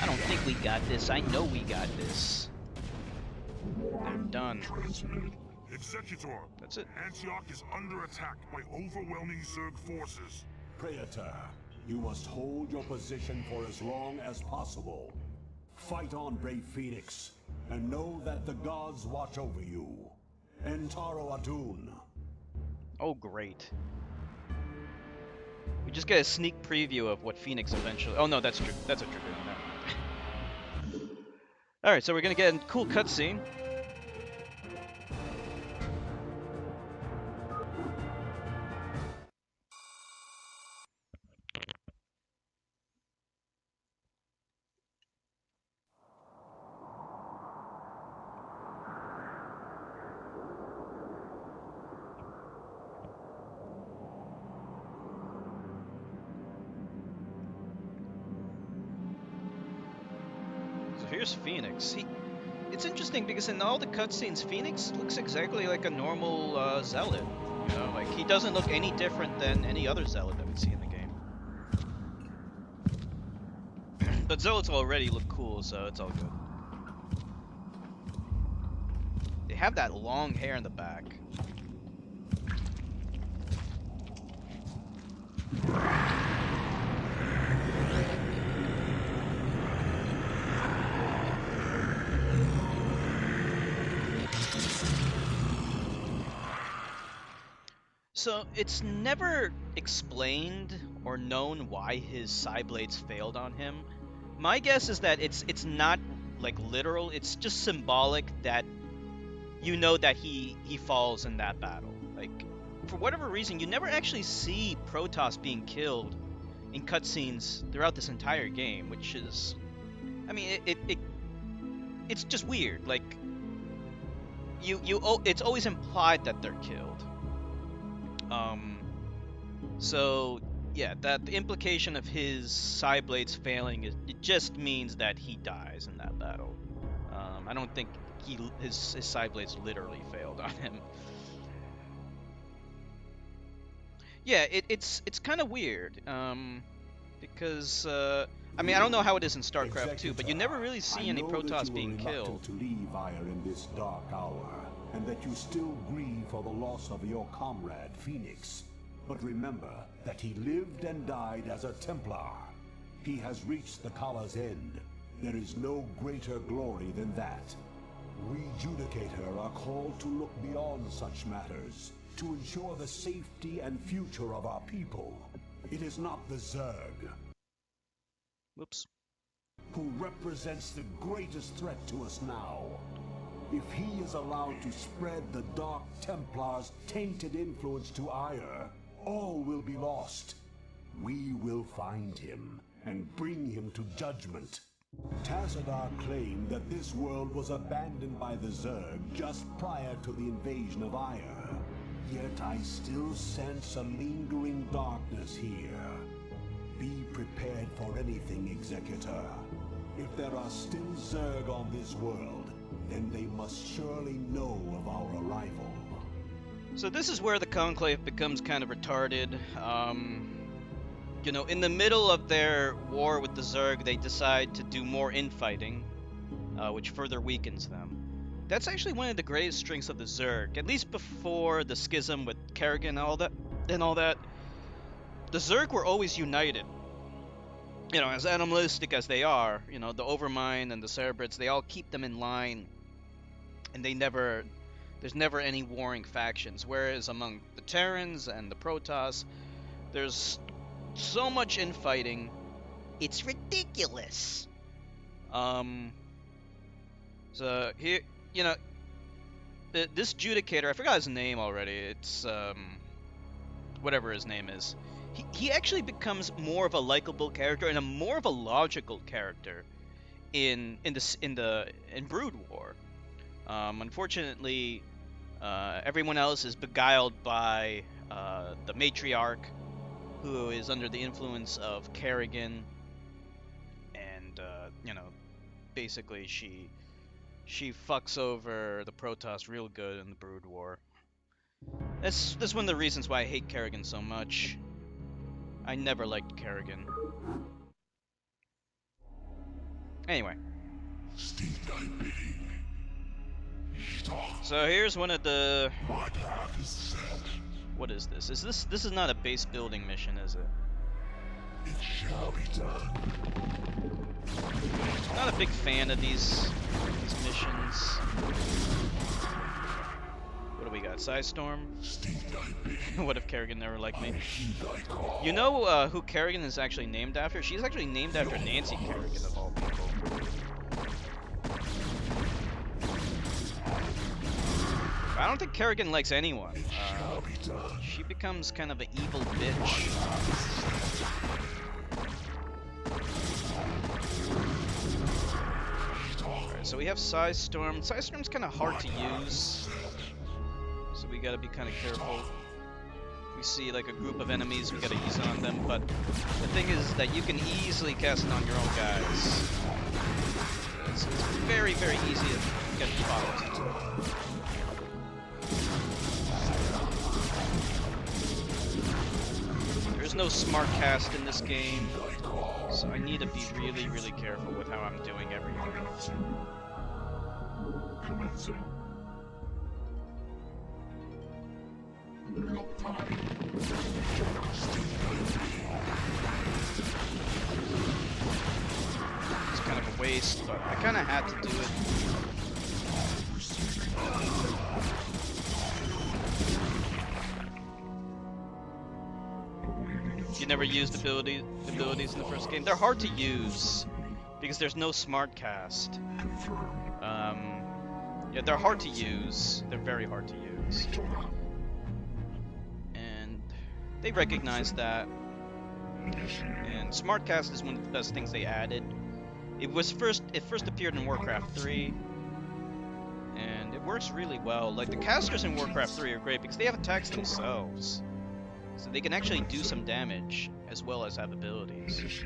I don't think we got this. I know we got this. They're done. Transmitted. Executor. That's it. Antioch is under attack by overwhelming Zerg forces. Praetor, you must hold your position for as long as possible. Fight on, brave Phoenix, and know that the gods watch over you. Entaro Adun. Oh, great. We just get a sneak preview of what Phoenix eventually... Oh, no, that's true. That's a trigger on that. Alright, so we're gonna get a cool cutscene. Here's Phoenix. It's interesting because in all the cutscenes, Phoenix looks exactly like a normal zealot. You know, like he doesn't look any different than any other zealot that we see in the game. But zealots already look cool, so it's all good. They have that long hair in the back. So, it's never explained or known why his psi blades failed on him. My guess is that it's not like literal, it's just symbolic that you know that he falls in that battle. Like, for whatever reason, you never actually see Protoss being killed in cutscenes throughout this entire game, which is, I mean, it's just weird. Like, it's always implied that they're killed. So yeah, that the implication of his psi blades failing it just means that he dies in that battle. I don't think his psi blades literally failed on him. Yeah, it's kind of weird. Because I mean, I don't know how it is in StarCraft 2, but you never really see any Protoss being killed. To leave Ire in this dark hour, and that you still grieve for the loss of your comrade, Phoenix. But remember that he lived and died as a Templar. He has reached the Kala's end. There is no greater glory than that. We Judicator are called to look beyond such matters, to ensure the safety and future of our people. It is not the Zerg. Whoops. Who represents the greatest threat to us now. If he is allowed to spread the Dark Templar's tainted influence to Ire, all will be lost. We will find him and bring him to judgment. Tassadar claimed that this world was abandoned by the Zerg just prior to the invasion of Ire. Yet I still sense a lingering darkness here. Be prepared for anything, Executor. If there are still Zerg on this world, then they must surely know of our arrival. So this is where the Conclave becomes kind of retarded. You know, in the middle of their war with the Zerg, they decide to do more infighting, which further weakens them. That's actually one of the greatest strengths of the Zerg, at least before the schism with Kerrigan and all that. The Zerg were always united. You know, as animalistic as they are, you know, the Overmind and the Cerebrids, they all keep them in line, and there's never any warring factions. Whereas among the Terrans and the Protoss, there's so much infighting, it's ridiculous. So here, you know, this Judicator, I forgot his name already. It's whatever his name is. He actually becomes more of a likable character and a more of a logical character in Brood War. Unfortunately, everyone else is beguiled by the matriarch, who is under the influence of Kerrigan, and you know, basically she fucks over the Protoss real good in the Brood War. That's one of the reasons why I hate Kerrigan so much. I never liked Kerrigan. Anyway. So here's one of the... My path is set. What is this? This is not a base building mission, is it? It shall be done. Not a big fan of these missions. What do we got? Psystorm? Steed I be. What if Kerrigan never liked me? Heed thy call. You know who Kerrigan is actually named after? She's actually named after Nancy Kerrigan, of all people. I don't think Kerrigan likes anyone. Shall be done. She becomes kind of an evil bitch. Alright, so we have Psystorm. Psystorm's kind of hard to use, so we gotta be kind of careful. If we see like a group of enemies, we gotta ease on them, but the thing is that you can easily cast it on your own guys. It's very, very easy to get followed. There's no smart cast in this game, so I need to be really, really careful with how I'm doing everything. Commencing. It's kind of a waste, but I kind of had to do it. You never used abilities in the first game. They're hard to use because there's no smart cast. Yeah, they're hard to use. They're very hard to use. And they recognize that. And smart cast is one of the best things they added. It first appeared in Warcraft 3. And it works really well. Like the casters in Warcraft 3 are great because they have attacks themselves. So they can actually do some damage as well as have abilities.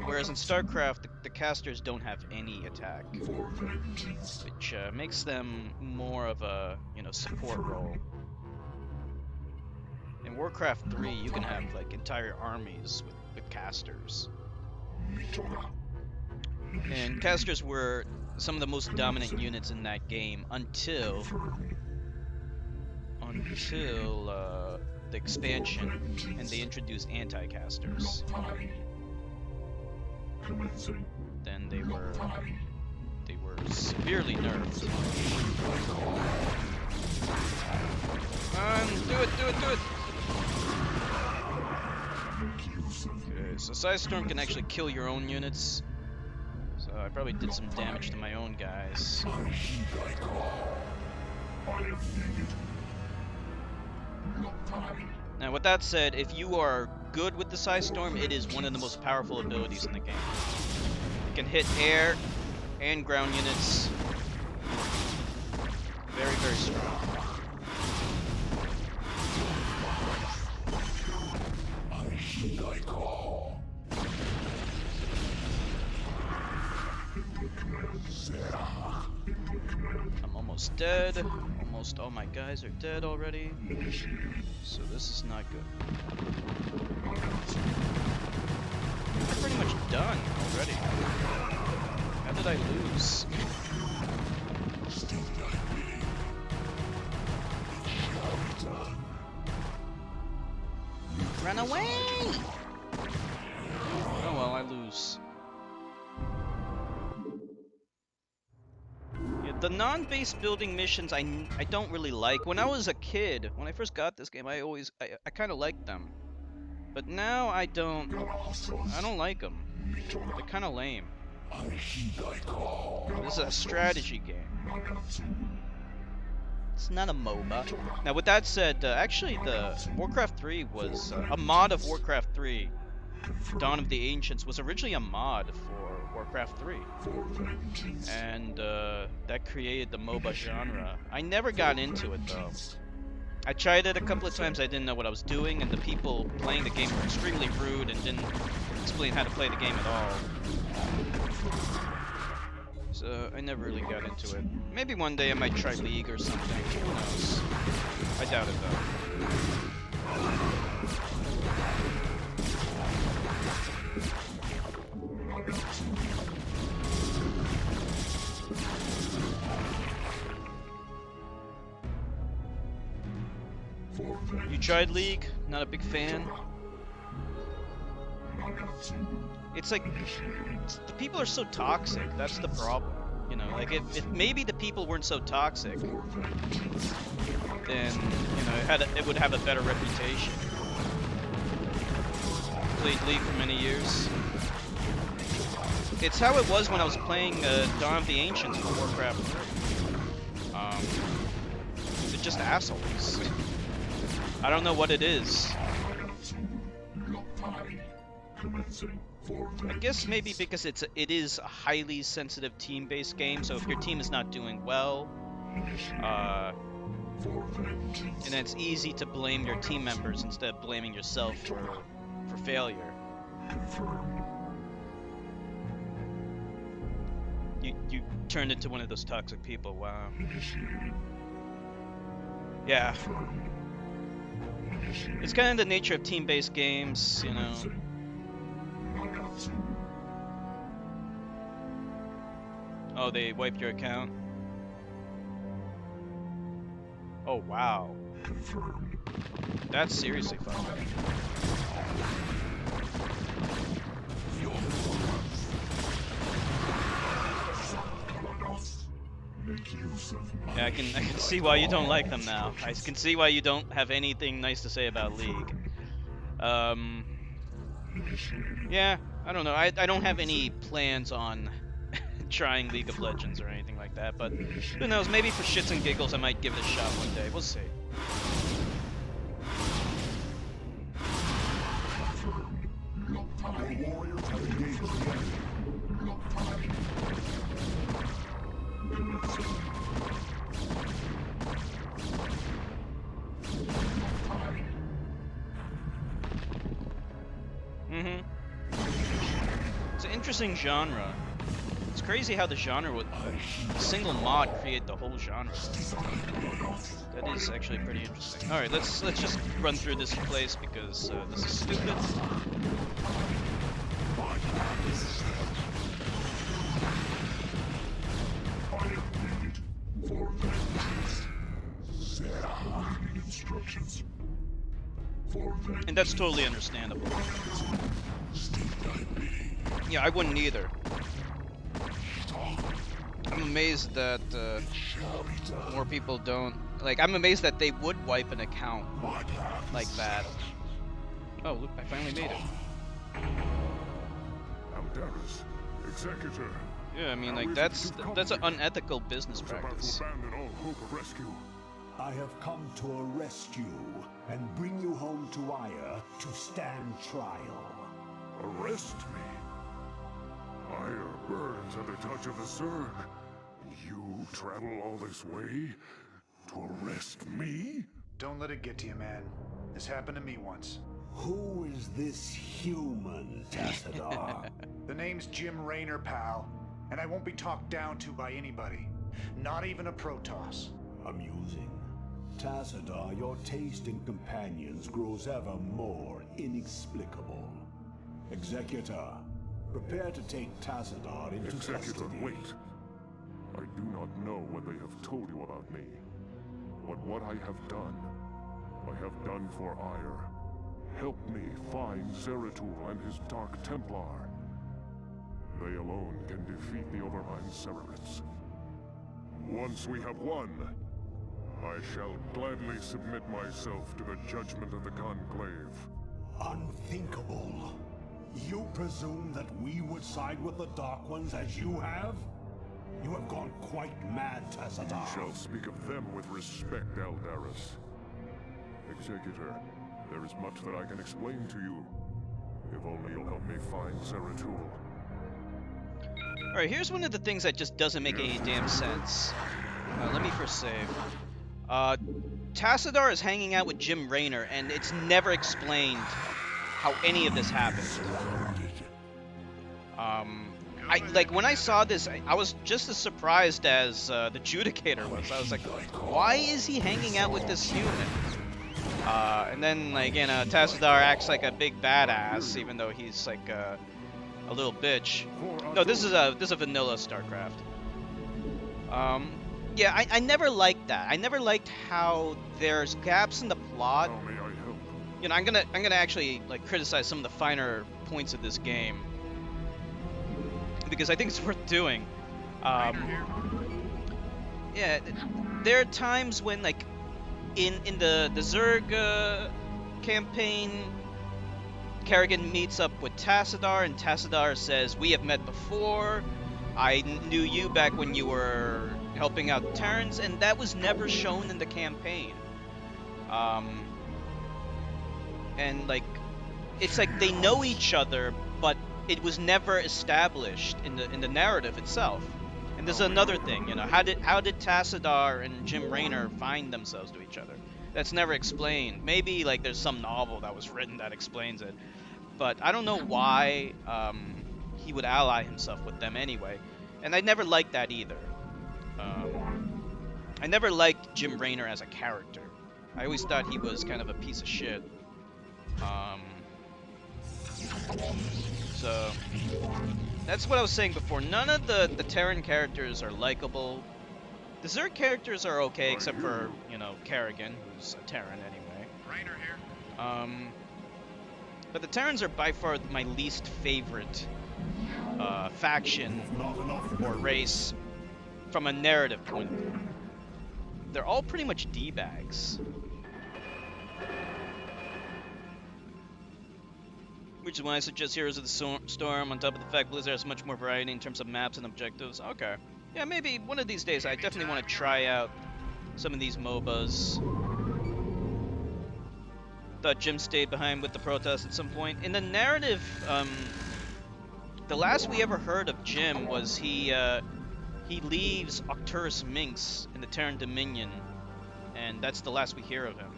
Whereas in StarCraft, the casters don't have any attack, which makes them more of a, support role. In Warcraft 3, you can have like entire armies with casters. And casters were some of the most dominant units in that game until the expansion, and they introduced anti-casters. Then they were severely nerfed. Do it! Okay, so Psystorm can actually kill your own units. So I probably did some damage to my own guys. Now, with that said, if you are good with the Psystorm, it is one of the most powerful abilities in the game. You can hit air and ground units. Very, very strong. I'm almost dead. Almost all my guys are dead already. So this is not good. I'm pretty much done already. How did I lose? Run away! Oh well, I lose. The non-base building missions I don't really like. When I was a kid, when I first got this game, I kind of liked them. But now I don't like them. They're kind of lame. This is a strategy game. It's not a MOBA. Now with that said, actually the Warcraft 3 was a mod of Warcraft 3. Dawn of the Ancients was originally a mod for Warcraft 3. And that created the MOBA genre. I never got into it though. I tried it a couple of times, I didn't know what I was doing, and the people playing the game were extremely rude and didn't explain how to play the game at all. So I never really got into it. Maybe one day I might try League or something, who knows. I doubt it though. You tried League? Not a big fan? It's like, the people are so toxic, that's the problem. You know, like if maybe the people weren't so toxic, then, you know, it would have a better reputation. Played League for many years. It's how it was when I was playing Dawn of the Ancients for Warcraft 3. They're just assholes. I don't know what it is. I guess maybe because it is a highly sensitive team-based game, so if your team is not doing well, and it's easy to blame your team members instead of blaming yourself for failure. You turned into one of those toxic people, wow. Yeah. It's kind of the nature of team-based games, you know. Oh, they wiped your account? Oh, wow. That's seriously fucked up. Yeah, I can see why you don't like them now. I can see why you don't have anything nice to say about League. Yeah, I don't know. I don't have any plans on trying League of Legends or anything like that, but who knows, maybe for shits and giggles I might give it a shot one day. We'll see. It's an interesting genre. It's crazy how the genre would a single mod create the whole genre. That is actually pretty interesting. All right, let's just run through this place because this is stupid. And that's totally understandable. Yeah, I wouldn't either. I'm amazed that more people don't. Like, I'm amazed that they would wipe an account like that. Oh, look, I finally made it. Aldaris, Executor. Yeah, I mean, like, that's an unethical business practice. Abandon all hope of rescue. I have come to arrest you and bring you home to Ire to stand trial. Arrest me? Ire burns at the touch of the Zerg. You travel all this way to arrest me? Don't let it get to you, man. This happened to me once. Who is this human, Tassadar? The name's Jim Raynor, pal. And I won't be talked down to by anybody. Not even a Protoss. Amusing. Tassadar, your taste in companions grows ever more inexplicable. Executor, prepare to take Tassadar into Executor, custody. wait. I do not know what they have told you about me. But what I have done for Ire. Help me find Zeratul and his Dark Templar. They alone can defeat the Overmind Sererits. Once we have won, I shall gladly submit myself to the judgment of the Conclave. Unthinkable. You presume that we would side with the Dark Ones as you have? You have gone quite mad, Tassadar. You shall speak of them with respect, Aldaris. Executor, there is much that I can explain to you. If only you'll help me find Zeratul. Alright, here's one of the things that just doesn't make any damn sense. Let me first save. Tassadar is hanging out with Jim Raynor, and it's never explained how any of this happened. Like, when I saw this, I was just as surprised as the Judicator was. I was like, why is he hanging out with this human? And then, like, you know, Tassadar acts like a big badass, even though he's like a little bitch. No, this is a vanilla StarCraft. Yeah, I never liked that. I never liked how there's gaps in the plot. How may I help? You know, I'm gonna actually like criticize some of the finer points of this game because I think it's worth doing. Yeah, there are times when like in the Zerg campaign, Kerrigan meets up with Tassadar, and Tassadar says, "We have met before. I knew you back when you were helping out Terrans," and that was never shown in the campaign. And like, it's like they know each other, but it was never established in the narrative itself. And there's another thing, you know, how did Tassadar and Jim Raynor find themselves to each other? That's never explained. Maybe like there's some novel that was written that explains it, but I don't know why he would ally himself with them anyway. And I never liked that either. I never liked Jim Raynor as a character. I always thought he was kind of a piece of shit. So that's what I was saying before. None of the Terran characters are likable. The Zerg characters are okay, except for, you know, Kerrigan, who's a Terran anyway. Rainer here. But the Terrans are by far my least favorite faction or race from a narrative point of view. They're all pretty much D-bags. Which is why I suggest Heroes of the Storm, on top of the fact Blizzard has much more variety in terms of maps and objectives. Okay. Yeah, maybe one of these days I definitely want to try out some of these MOBAs. Thought Jim stayed behind with the protests at some point. In the narrative, the last we ever heard of Jim was he leaves Octurus Minx in the Terran Dominion, and that's the last we hear of him.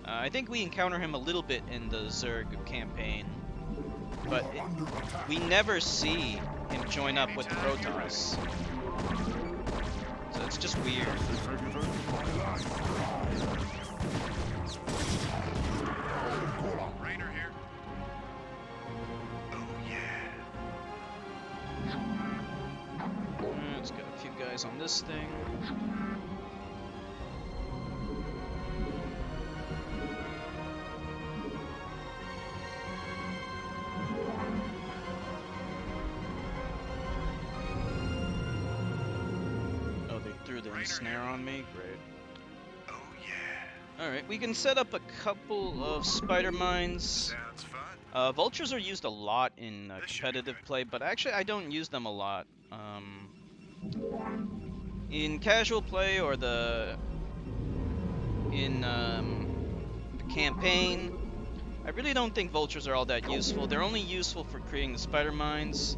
I think we encounter him a little bit in the Zerg campaign, but we never see him join up with the Protoss. So it's just weird. Rainer here. Oh yeah. Let's get a few guys on this thing. Snare on me, great. Oh yeah. Alright, we can set up a couple of spider mines. Sounds fun. Vultures are used a lot in competitive play, but actually I don't use them a lot. In casual play or in the campaign, I really don't think vultures are all that useful. They're only useful for creating the spider mines,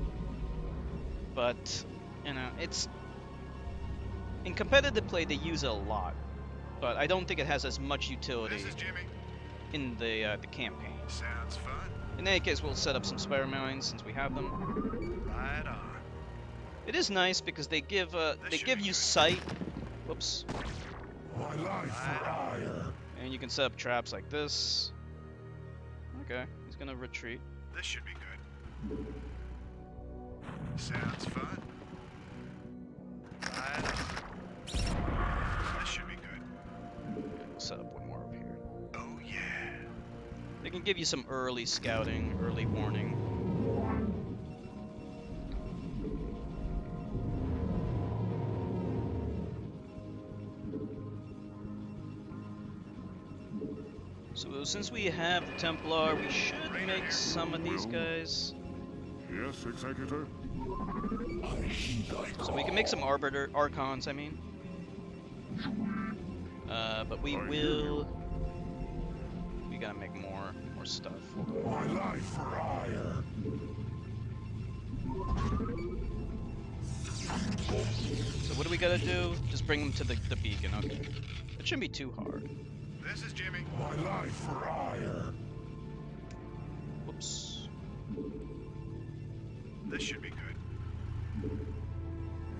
but you know, it's in competitive play they use it a lot, but I don't think it has as much utility in the campaign. Sounds fun. In any case, we'll set up some spider mines since we have them. Right on. It is nice because they give you sight. Whoops. My life for ire. And you can set up traps like this. Okay, he's gonna retreat. This should be good. Sounds fun. Right on. This should be good. Okay, we'll set up one more up here. Oh yeah. They can give you some early scouting, early warning. So since we have the Templar, we should make some of these guys. Yes, Executor? So we can make some Archons, I mean. But we gotta make more stuff. My life for ire. So what do we gotta do? Just bring them to the beacon, okay. It shouldn't be too hard. This is Jimmy. My life for ire. Whoops. This should be good.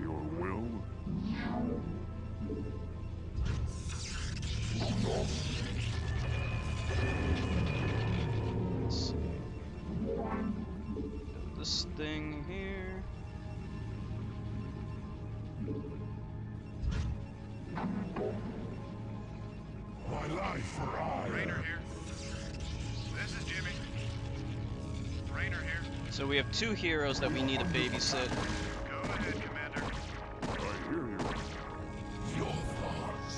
Your will? Let's see. Got this thing here. My life for ire. Rainer here. This is Jimmy. Rainer here. So we have 2 heroes that we need to babysit. Go ahead, Commander. I hear you. Your thoughts.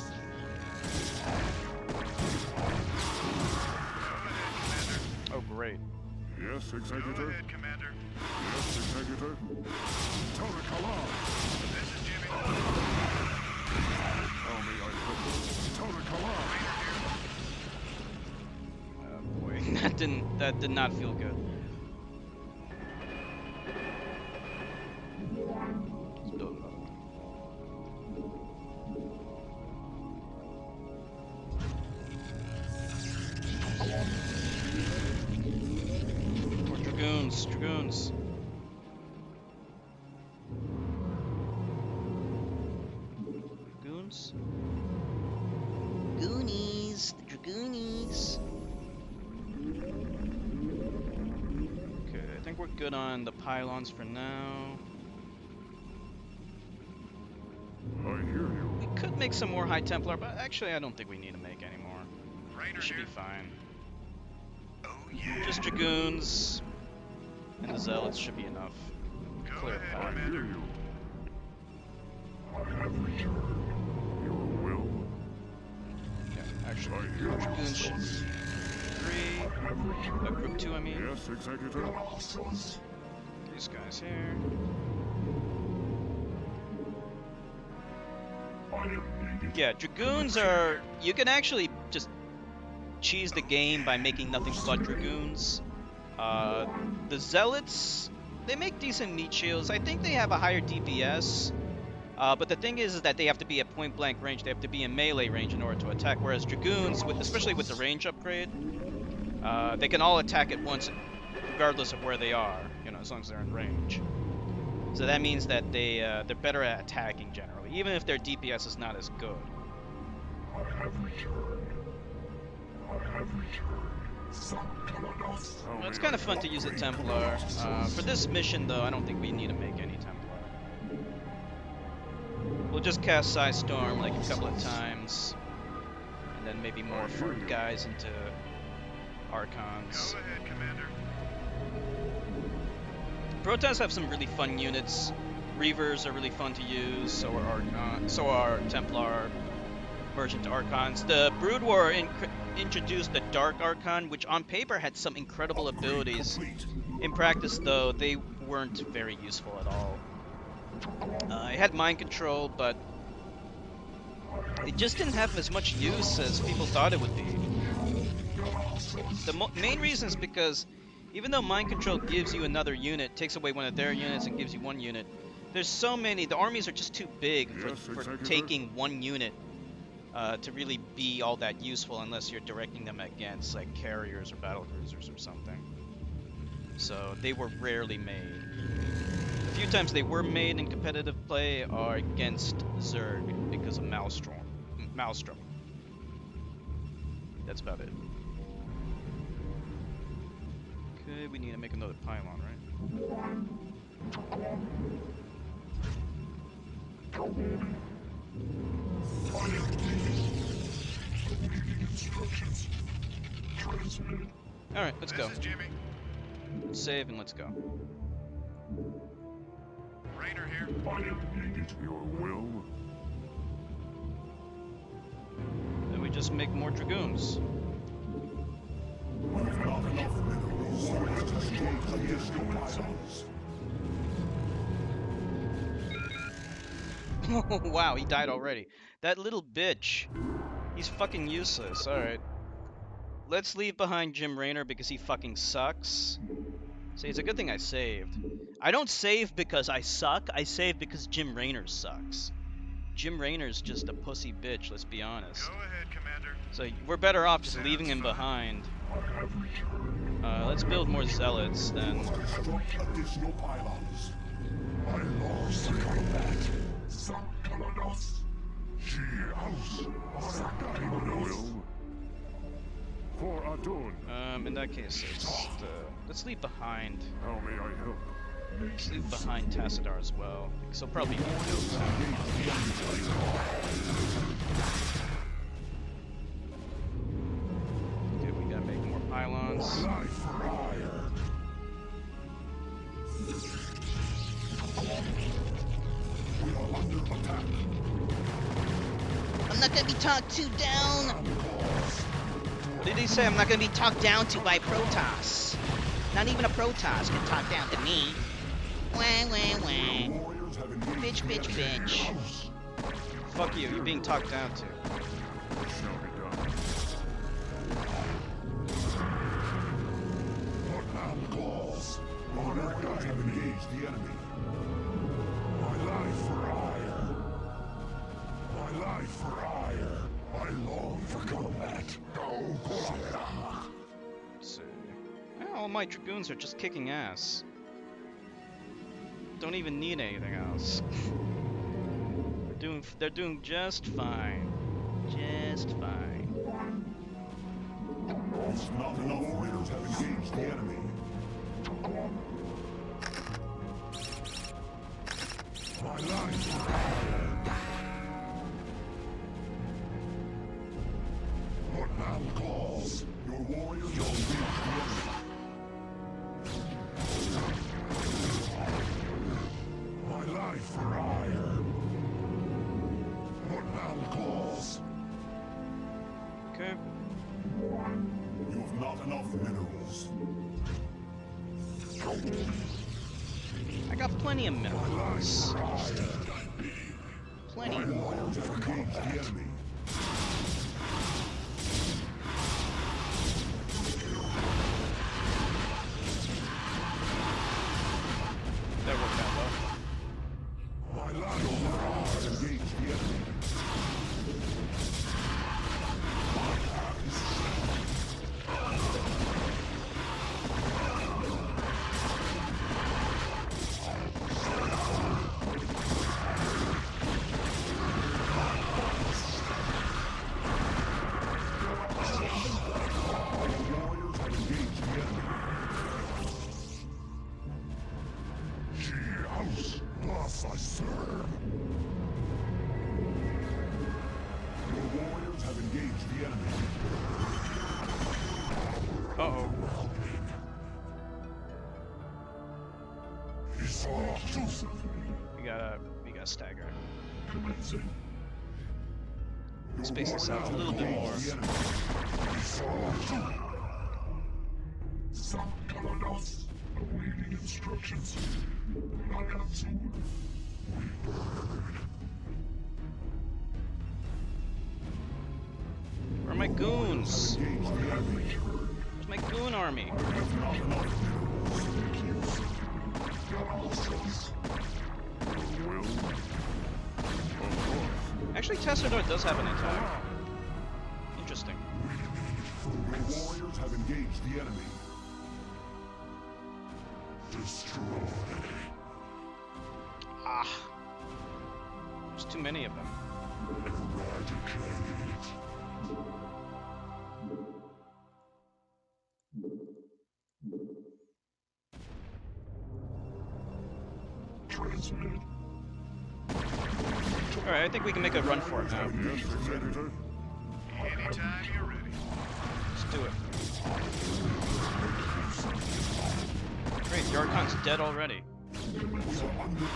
Oh, great. Yes, Go Executor. ahead, Commander. Yes, Executor. Torakalam. This is Jimmy. How may I help? Torakalam. Oh boy, that did not feel good. Let's build another one. More dragoons, dragoons. Dragoons? Goonies, the dragoonies. Okay, I think we're good on the pylons for now. I hear you. We could make some more High Templar, but actually I don't think we need to make any more. Rainer We should be here. fine. Oh yeah. Just dragoons and the zealots should be enough. Go Clear ahead, path. I hear Commander. you. Your will. Yeah, actually, I hear you. dragoons should be 3. Group 2, I mean. Yes, Executor. These guys here. Yeah, dragoons are... You can actually just cheese the game by making nothing but dragoons. The zealots, they make decent meat shields. I think they have a higher DPS. But the thing is that they have to be at point blank range. They have to be in melee range in order to attack. Whereas dragoons, especially with the range upgrade, they can all attack at once, regardless of where they are. You know, as long as they're in range. So that means that they're better at attacking generally, even if their DPS is not as good. Well, it's kind of fun to use a Templar. For this mission, though, I don't think we need to make any Templar. We'll just cast Side Storm like a couple of times, and then maybe morph guys into Archons. Go ahead, Commander. Protoss have some really fun units. Reavers are really fun to use, so are Templar version to Archons. The Brood War introduced the Dark Archon, which on paper had some incredible abilities. In practice, though, they weren't very useful at all. It had mind control, but it just didn't have as much use as people thought it would be. The main reason is because even though mind control gives you another unit, takes away one of their units and gives you one unit, there's so many, the armies are just too big for taking one unit to really be all that useful unless you're directing them against like carriers or battle cruisers or something. So they were rarely made. The few times they were made in competitive play are against Zerg because of Maelstrom. That's about it. Okay, we need to make another pylon, right? Alright, let's go. This is Jimmy. Let's save and let's go. Rainer here. Your will. Then we just make more dragoons. Wow, he died already. That little bitch. He's fucking useless. Alright. Let's leave behind Jim Raynor because he fucking sucks. See, it's a good thing I saved. I don't save because I suck. I save because Jim Raynor sucks. Jim Raynor's just a pussy bitch, let's be honest. Go ahead, Commander. So we're better off just leaving him behind. Let's build more zealots then. Additional pylons. I lost the combat. She house. Will. For Adun. In that case, let's leave behind. How may I help? Let's leave behind Tassadar as well. So probably. I'm not gonna be talked to down. What did he say? I'm not gonna be talked down to by Protoss. Not even a Protoss can talk down to me. Wah, wah, wah. Bitch, bitch, bitch. Fuck you, you're being talked down to. Shall be done. What man calls? Honor I have engaged the enemy. My life for ire. My life for ire. I long for combat. Go, Korea. Let's see. Well, all my dragoons are just kicking ass. Don't even need anything else. They're doing just fine. Just fine. Not enough warriors have engaged the enemy. My life for ire. What man calls? Your warriors have engaged the enemy. My life for ire. What man calls? Okay. You have not enough minerals. I got plenty of minerals. Plenty. Warriors have engaged the enemy. That worked out well. My life for ire. Have engaged the enemy. Warriors have engaged the enemy. She house, thus I serve. Your warriors have engaged the enemy. Uh-oh. He saw Joseph. We gotta stagger. Commencing. Space this out a little bit more. He saw Joseph. Some Kalados awaiting instructions. Nakatsu. Where are my goons? Engaged the enemy. Where's my goon army? Actually, Tessador does have an attack. Interesting. Your warriors have engaged the enemy. Destroy. Ah. There's too many of them. Eradicate. Transmit. Alright, I think we can make a run for it now. Yes, Executor. Anytime you're ready. Let's do it. Great, the Archon's dead already. Executor.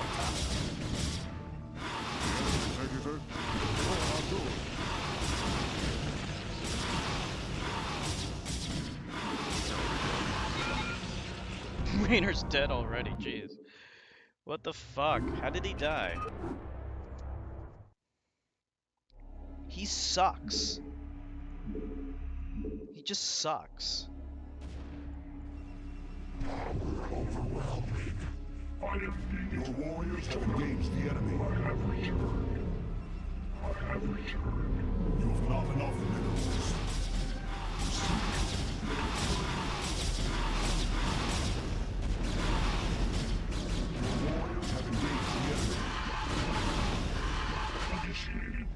Rainer's dead already, jeez. What the fuck? How did he die? He sucks. He just sucks. Your warriors have engaged the enemy. You have not enough minerals. Your warriors have engaged the enemy. Initiated.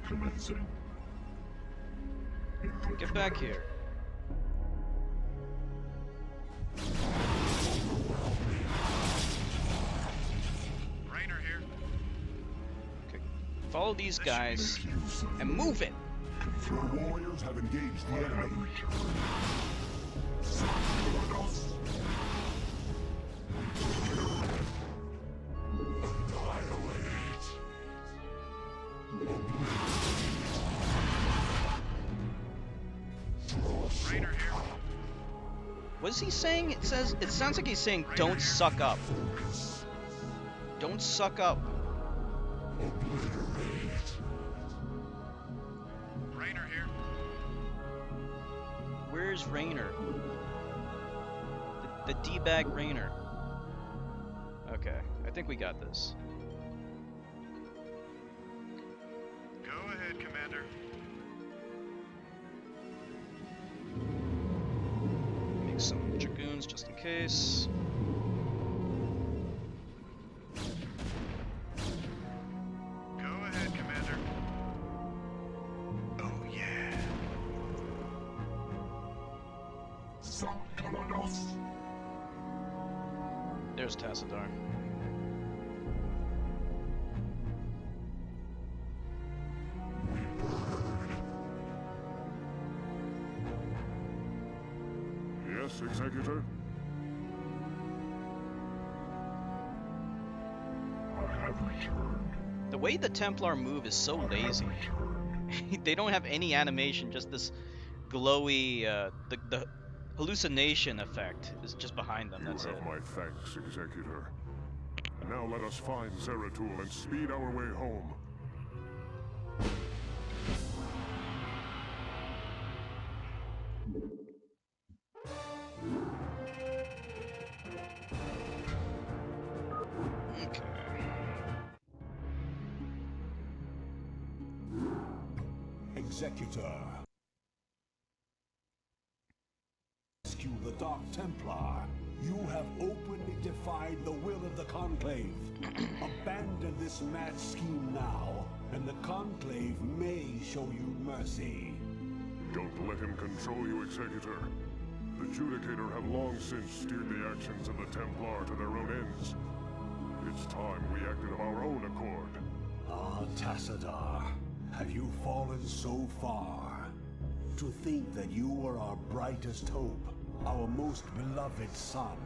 Commencing. Get back here. Rainer here. Okay. Follow these guys and move it. Your warriors have engaged the enemy. What is he saying? It sounds like he's saying, don't suck up. Don't suck up. Rainer here. Where's Rainer? The D-bag Rainer. Okay, I think we got this. Go ahead, Commander. Make some dragoons just in case. Go ahead, Commander. Oh, yeah. There's Tassadar. Yes, Executor? I have returned. The way the Templar move is so lazy. They don't have any animation, just this glowy, the hallucination effect is just behind them, that's You it. have my thanks, Executor. Now let us find Zeratul and speed our way home. Okay. Executor. Rescue the Dark Templar. You have openly defied the will of the Conclave. Abandon this mad scheme now, and the Conclave may show you mercy. Don't let him control you, Executor. The Judicator have long since steered the actions of the Templar to their own ends. It's time we acted of our own accord. Ah, Tassadar, have you fallen so far? To think that you were our brightest hope, our most beloved son.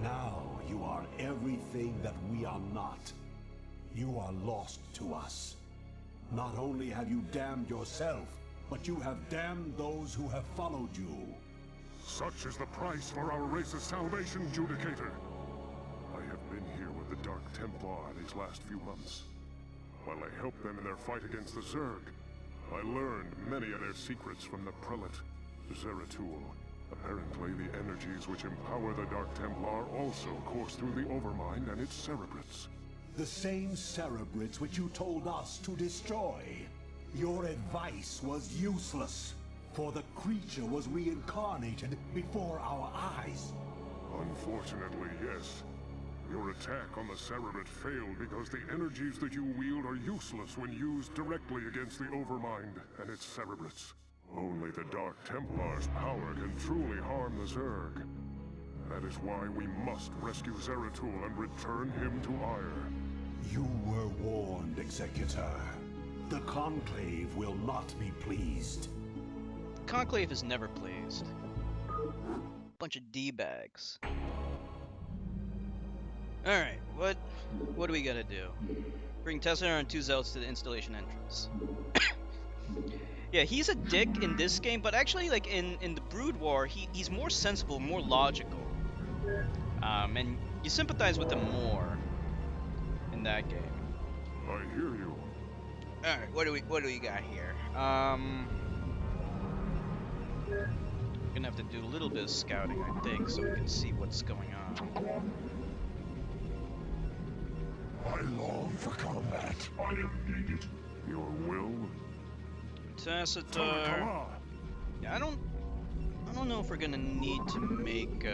Now you are everything that we are not. You are lost to us. Not only have you damned yourself, but you have damned those who have followed you. Such is the price for our race's salvation, Judicator. I have been here with the Dark Templar these last few months. While I helped them in their fight against the Zerg, I learned many of their secrets from the Prelate, Zeratul. Apparently, the energies which empower the Dark Templar also course through the Overmind and its cerebrates. The same cerebrates which you told us to destroy. Your advice was useless, for the creature was reincarnated before our eyes. Unfortunately, yes. Your attack on the Cerebrate failed because the energies that you wield are useless when used directly against the Overmind and its Cerebrates. Only the Dark Templar's power can truly harm the Zerg. That is why we must rescue Zeratul and return him to Ire. You were warned, Executor. The Conclave will not be pleased. Conclave is never pleased. Bunch of D-bags. Alright, what do we gotta do? Bring Tessera and 2 Zealots to the installation entrance. Yeah, he's a dick in this game, but actually, like, in the Brood War, he's more sensible, more logical. And you sympathize with him more in that game. I hear you. Alright, what do we got here? Gonna have to do a little bit of scouting, I think, so we can see what's going on. I long for combat. I am needed. Your will? Tassadar. Yeah, I don't know if we're gonna need to make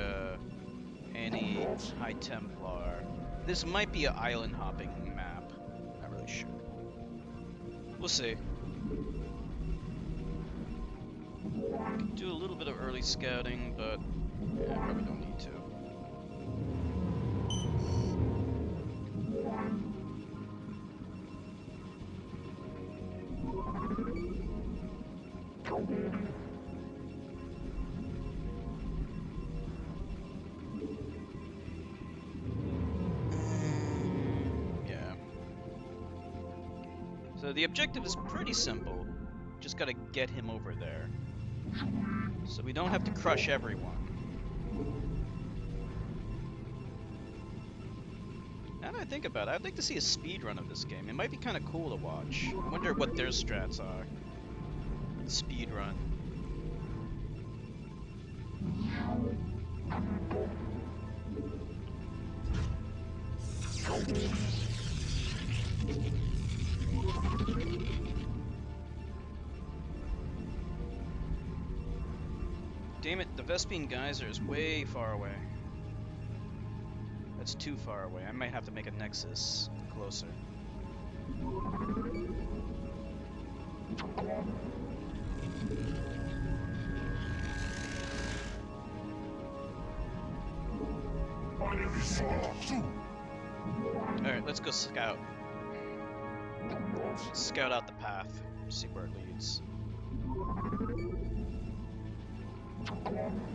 any High Templar. This might be an island hopping map. Not really sure. We'll see. Could do a little bit of early scouting, but yeah, probably don't need to. Yeah. So the objective is pretty simple. Just gotta get him over there. So we don't have to crush everyone. Now that I think about it, I'd like to see a speed run of this game. It might be kind of cool to watch. I wonder what their strats are. Speed run. Damn it, the Vespine Geyser is way far away. That's too far away. I might have to make a nexus closer. Alright, let's go scout. Let's scout out the path, see where it leads.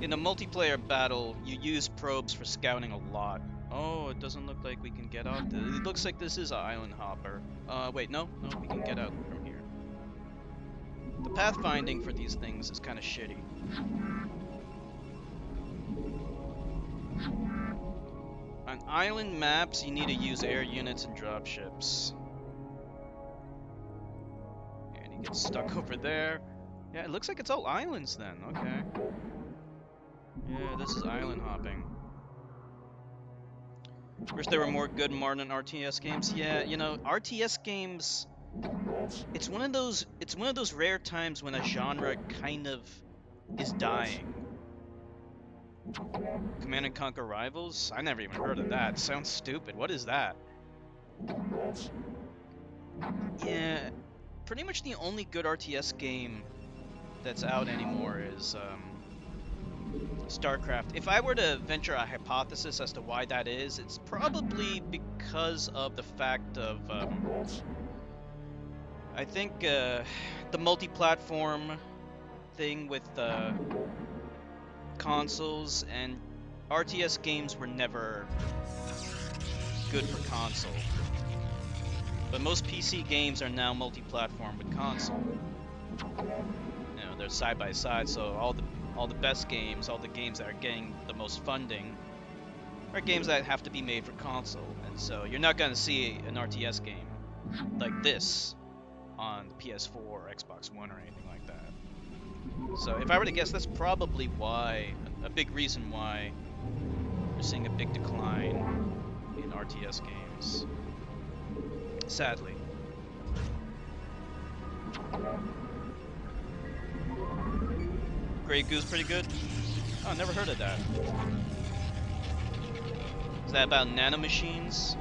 In a multiplayer battle, you use probes for scouting a lot. Oh, it doesn't look like we can get out. It looks like this is an island hopper. Wait, no, we can get out from here. The pathfinding for these things is kind of shitty. On island maps, you need to use air units and dropships. And he gets stuck over there. Yeah, it looks like it's all islands then. Okay. Yeah, this is island hopping. Wish there were more good modern RTS games. Yeah, you know, RTS games. It's one of those rare times when a genre kind of is dying. Command and Conquer Rivals? I never even heard of that. Sounds stupid. What is that? Yeah, pretty much the only good RTS game that's out anymore is StarCraft. If I were to venture a hypothesis as to why that is, it's probably because of the fact of I think the multi-platform thing with consoles, and RTS games were never good for console. But most PC games are now multi-platform with console. You know, they're side by side, so all the best games, all the games that are getting the most funding, are games that have to be made for console. And so you're not gonna see an RTS game like this on the PS4 or Xbox One or anything like that. So if I were to guess, that's probably why, a big reason why we're seeing a big decline in RTS games. Sadly. Grey Goose pretty good? Oh, never heard of that. Is that about nanomachines?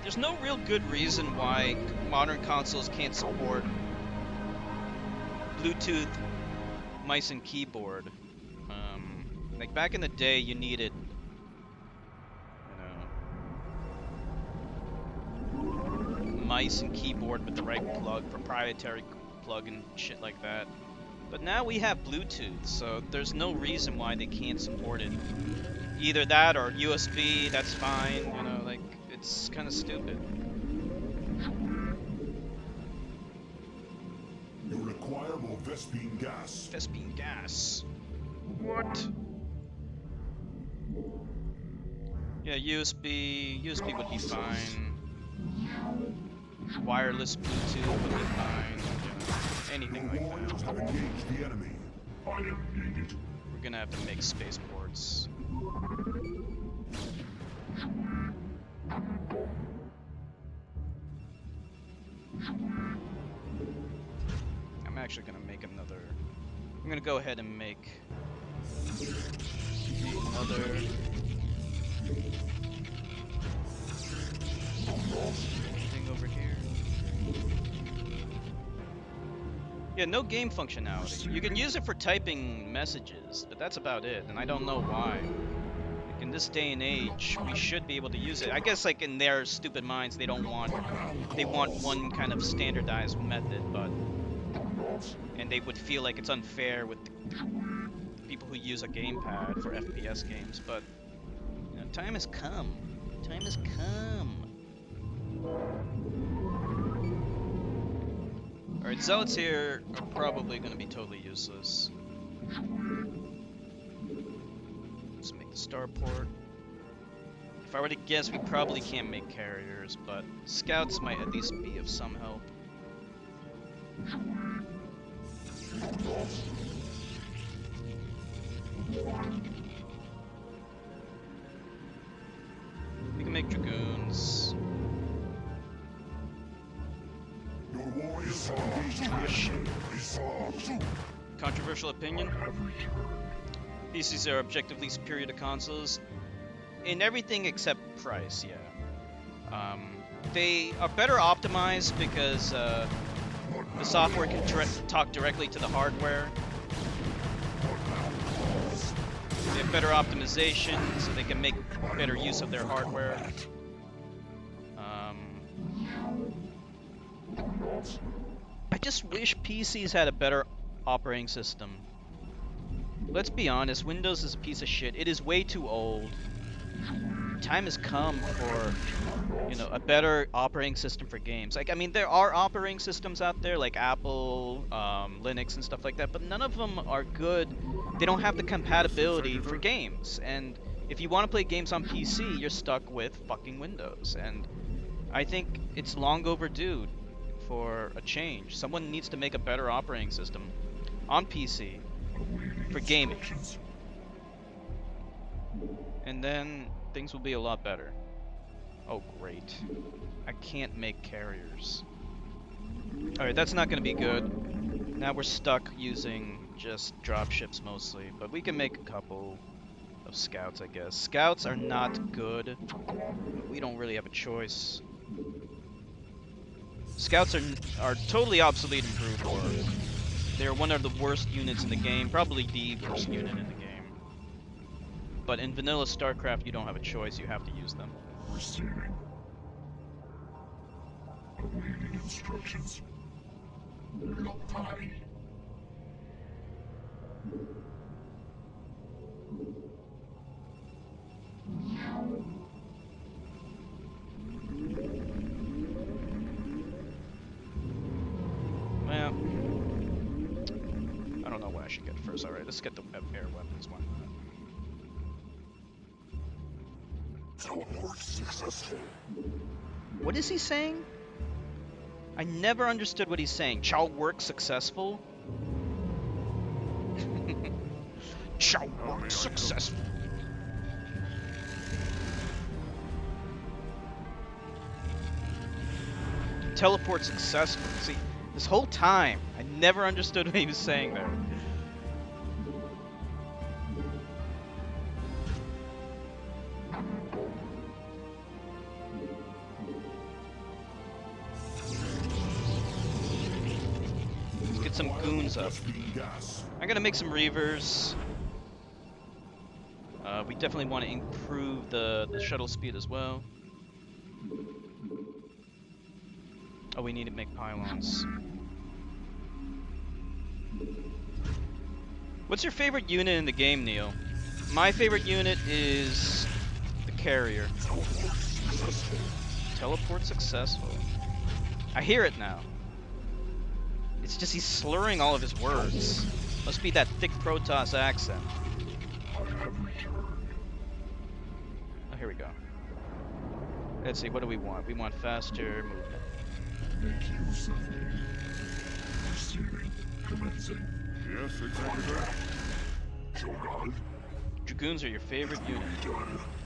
There's no real good reason why modern consoles can't support Bluetooth mice and keyboard. Like back in the day, you needed, you know, mice and keyboard with the right plug, proprietary plug and shit like that. But now we have Bluetooth, so there's no reason why they can't support it. Either that or USB, that's fine, you know, like, it's kind of stupid. You require more Vespine gas. Vespine gas. What? Yeah, USB would be fine. Wireless Bluetooth would be fine. Yeah, anything like Warriors that. have engaged the enemy. We're gonna have to make spaceports. I'm actually gonna make another. I'm gonna go ahead and make another thing over here. Yeah, no game functionality. You can use it for typing messages, but that's about it, and I don't know why. Like in this day and age, we should be able to use it. I guess like in their stupid minds, they want one kind of standardized method, but and they would feel like it's unfair with the people who use a gamepad for FPS games, but you know, time has come. time has come. Alright, zealots here are probably going to be totally useless. Let's make the starport. If I were to guess, we probably can't make carriers, but scouts might at least be of some help. We can make dragoons. Controversial opinion? PCs are objectively superior to consoles in everything except price, yeah. They are better optimized because the software can talk directly to the hardware. They have better optimization, so they can make better use of their hardware. I just wish PCs had a better operating system. Let's be honest, Windows is a piece of shit. It is way too old. Time has come for, you know, a better operating system for games. Like, I mean, there are operating systems out there like Apple, Linux and stuff like that, but none of them are good. They don't have the compatibility for games. And if you want to play games on PC, you're stuck with fucking Windows. And I think it's long overdue for a change. Someone needs to make a better operating system on PC for gaming. And then things will be a lot better. Oh, great. I can't make carriers. Alright, that's not going to be good. Now we're stuck using just dropships mostly, but we can make a couple of scouts, I guess. Scouts are not good. We don't really have a choice. Scouts are totally obsolete in Brood War. They're one of the worst units in the game, probably the worst unit in the game. But in vanilla StarCraft, you don't have a choice, you have to use them. Receiving. Awaiting instructions. Reply. Well, I don't know what I should get first. Alright, let's get the air weapons one. Teleport successful. What is he saying? I never understood what he's saying. Child work successful? Child work successful. Teleport successful. See, this whole time, I never understood what he was saying there. Let's get some goons up. I'm gonna make some reavers. We definitely want to improve the shuttle speed as well. Oh, we need to make pylons. What's your favorite unit in the game, Neil? My favorite unit is the carrier. Teleport successful. I hear it now. It's just he's slurring all of his words. Must be that thick Protoss accent. Oh, here we go. Let's see, what do we want? We want faster movement. Make use of me. Receiving. Commencing. Yes, Executor. Jogad. Dragoons are your favorite unit.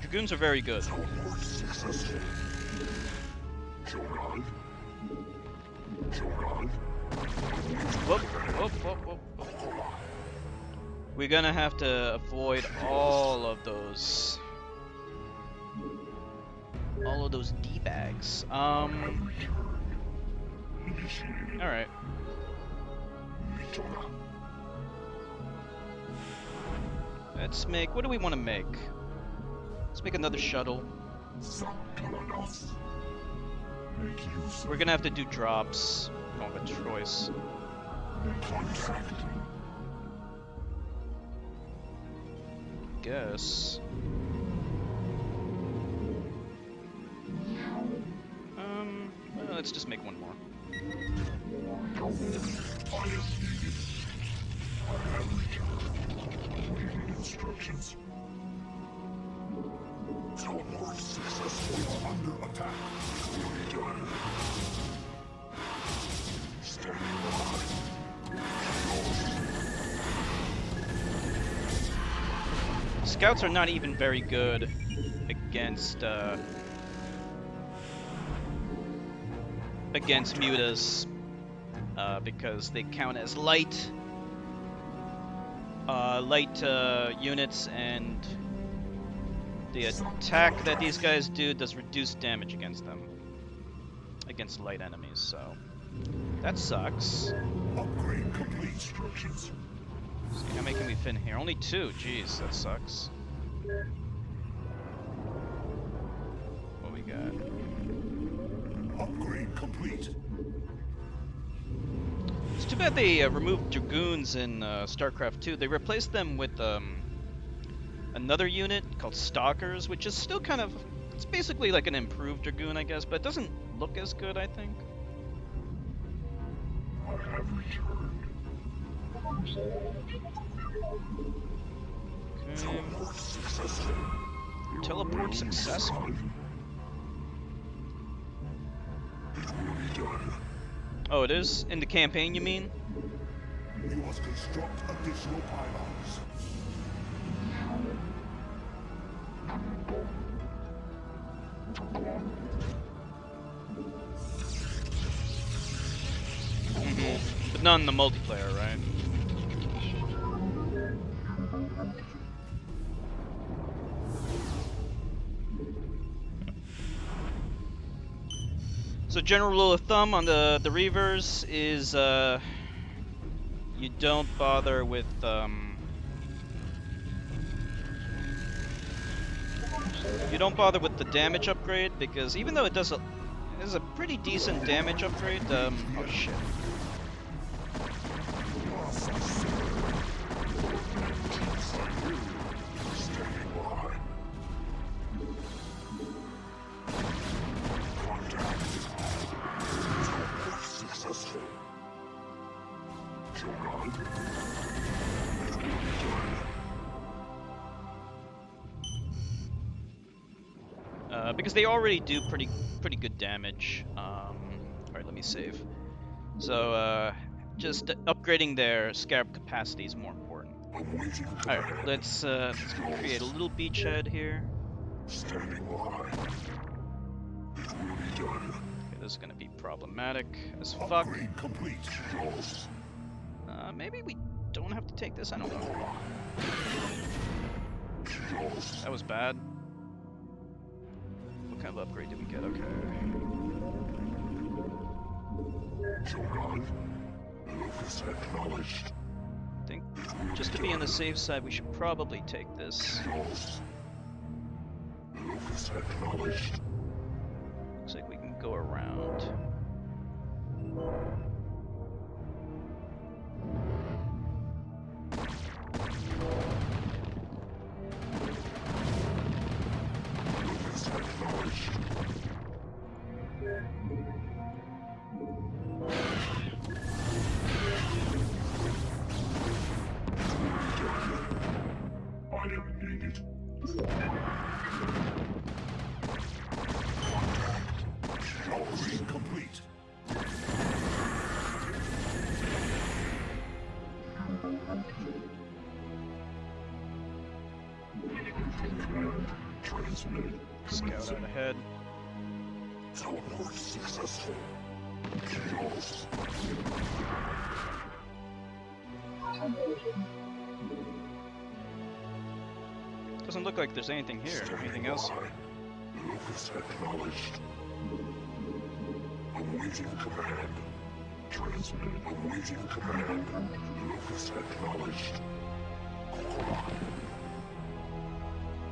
Dragoons are very good. Teleport successful. Jogad. Jogad. Whoop, whoop, whoop, whoop, whoop. We're gonna have to avoid all of those D-bags. Alright. Let's make, what do we want to make? Let's make another shuttle. We're gonna have to do drops. We don't have a choice. Guess. let's just make one more. Instructions. Teleport successfully under attack. Done. Standing by. Scouts are not even very good against mutas because they count as light units, and the attack that these guys do does reduced damage against them, against light enemies, so that sucks. Upgrade complete. Instructions. See, how many can we fit in here? Only 2, jeez, that sucks. What we got? Upgrade complete. It's too bad they removed Dragoons in StarCraft 2. They replaced them with another unit called Stalkers, which is still kind of... It's basically like an improved Dragoon, I guess, but it doesn't look as good, I think. I have returned. Okay. Teleport successful. Teleport successful. It will be done. Oh, it is? In the campaign, you mean? You must construct additional pylons. But not in the multiplayer, right? So general rule of thumb on the Reavers is you don't bother with the damage upgrade, because even though it is a pretty decent damage upgrade, oh shit. Because they already do pretty good damage. Alright, let me save. So, just upgrading their scarab capacity is more important. Alright, let's create a little beachhead here. Standing by. It will be done. Okay, this is gonna be problematic as fuck. Upgrade complete. Maybe we don't have to take this, I don't know. That was bad. What kind of upgrade did we get? Okay. Locus acknowledged. I think just to be on the safe side, we should probably take this. Locus acknowledged. Looks like we can go around. Locus acknowledged. I am needed. Upgrade complete. Transmitted. Scout out ahead. Teleport successful. Chaos. Doesn't look like there's anything here. Anything else here? Locus acknowledged. Awaiting command. Transmitted. Awaiting command. Locus acknowledged.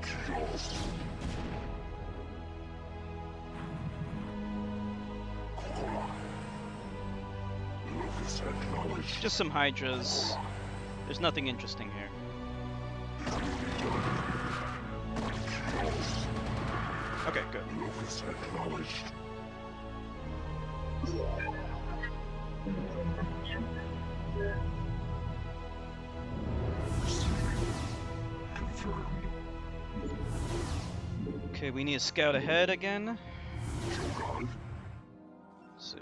Chaos. Locus acknowledged. Just some hydras. There's nothing interesting here. Okay, good. Locus acknowledged. Okay, we need a scout ahead again. Let's see.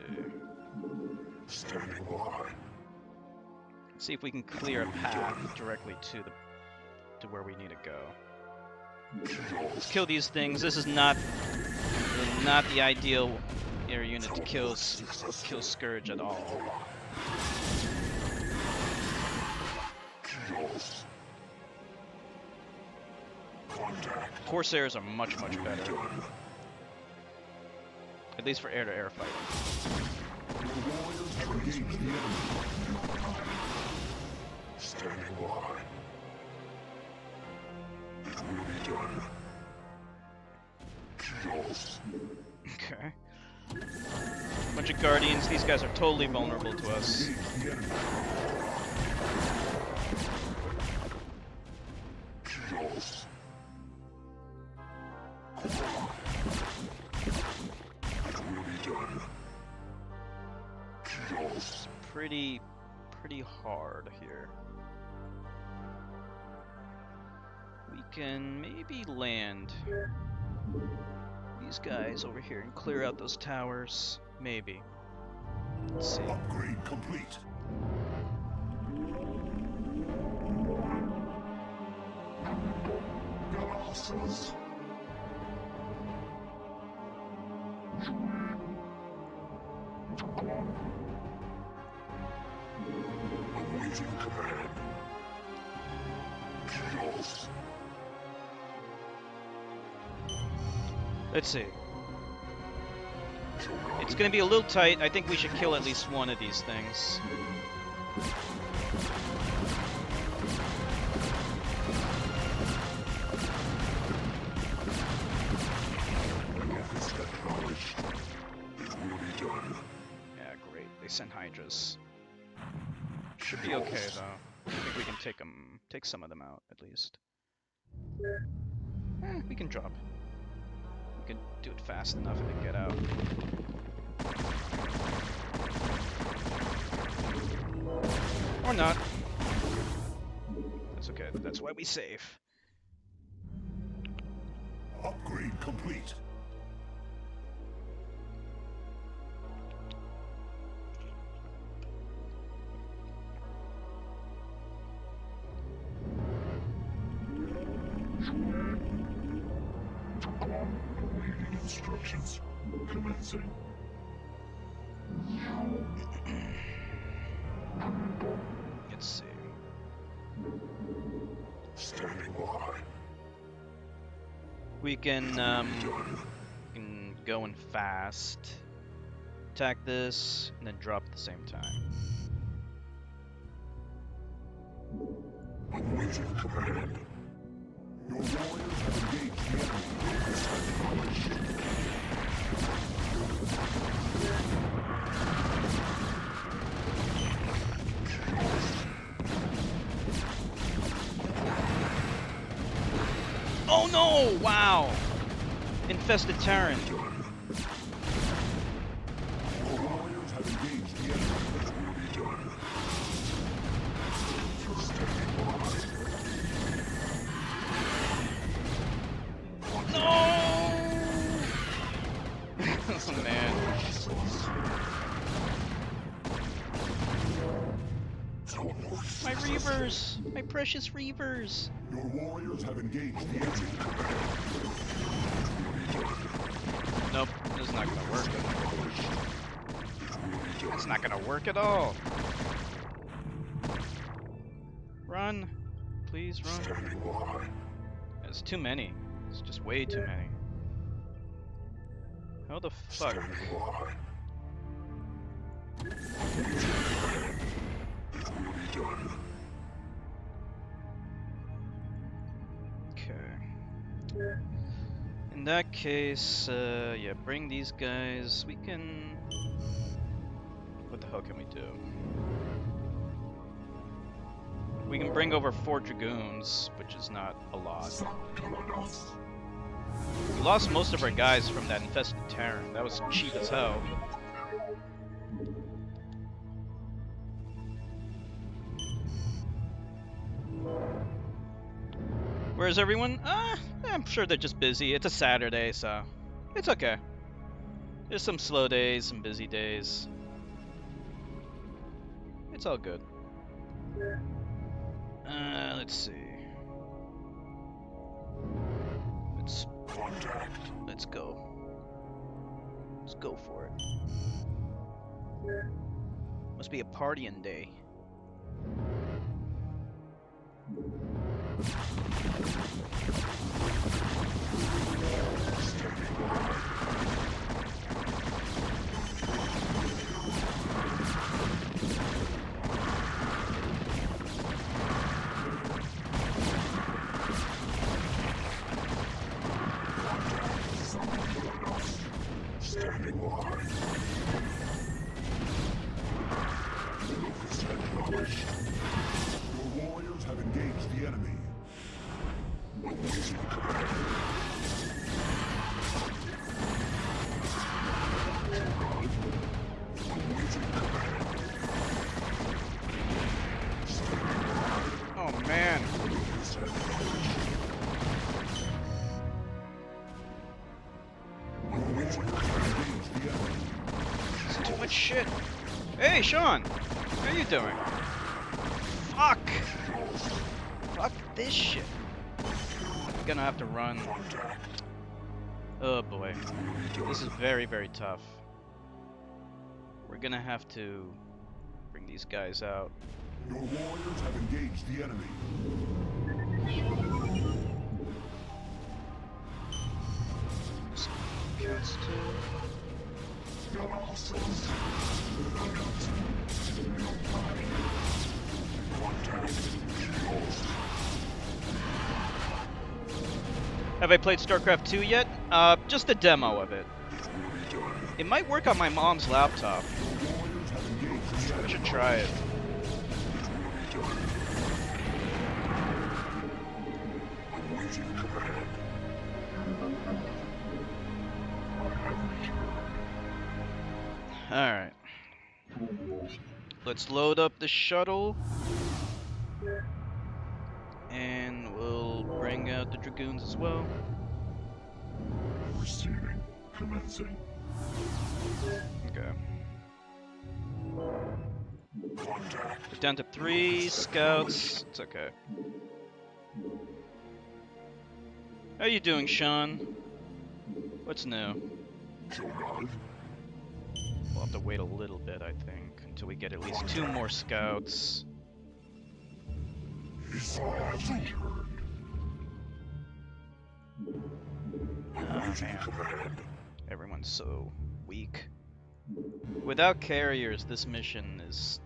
Standing by. Let's see if we can clear a path directly to where we need to go. Let's kill these things. This is not the ideal air unit to kill Scourge at all. Corsairs are much better. At least for air-to-air fighting. Standing by. It will be done. Kills. Okay. Bunch of Guardians. These guys are totally vulnerable to us. Kills. It will be done. Kills. Pretty hard here. We can maybe land these guys over here and clear out those towers. Maybe. Let's see. Upgrade complete. Colossus. Awaiting command. Kills. Let's see. It's gonna be a little tight. I think we should kill at least one of these things. Yeah, great. They sent Hydras. Should be okay though. I think we can take some of them out at least. We can drop. We can do it fast enough and then get out. Or not. That's okay. That's why we save. Upgrade complete. Instructions commencing. Let's see. Standing by. We can go in fast, attack this, and then drop at the same time. Awaiting command. Your warriors have engaged the enemy. Oh no! Wow! Infested Terran. Your warriors have engaged the enemy. Oh man. My Reavers! My precious Reavers! Your warriors have engaged the enemy. Nope, this is not gonna work. It's not gonna work at all. Run. Please run. There's too many. It's just way too many. How the fuck? Okay. In that case, yeah, bring these guys. We can... What the hell can we do? We can bring over 4 Dragoons, which is not a lot. We lost most of our guys from that infested Terran. That was cheap as hell. Where's everyone? I'm sure they're just busy. It's a Saturday, so it's okay. There's some slow days, some busy days. It's all good. Let's see. Let's go. Let's go for it. Must be a partying day. Standing by. Locust acknowledged. Your warriors have engaged the enemy. Awaiting command. Awaiting command. Oh man. Locust acknowledged. Your warriors have engaged the enemy. It's too much shit. Hey, Sean! How you doing? Fuck! Fuck this shit. I'm gonna have to run. Oh boy. This is very, very tough. We're gonna have to bring these guys out. Your warriors have engaged the enemy. Counts two. Have I played StarCraft 2 yet? Just a demo of it. It might work on my mom's laptop. I should try it. Alright. Let's load up the shuttle. And we'll bring out the Dragoons as well. Receiving. Commencing. Okay. Contact. We're down to 3 scouts. It's okay. How you doing, Sean? What's new? We'll have to wait a little bit, I think, until we get at least 2 more scouts. Oh man, everyone's so weak. Without carriers, this mission is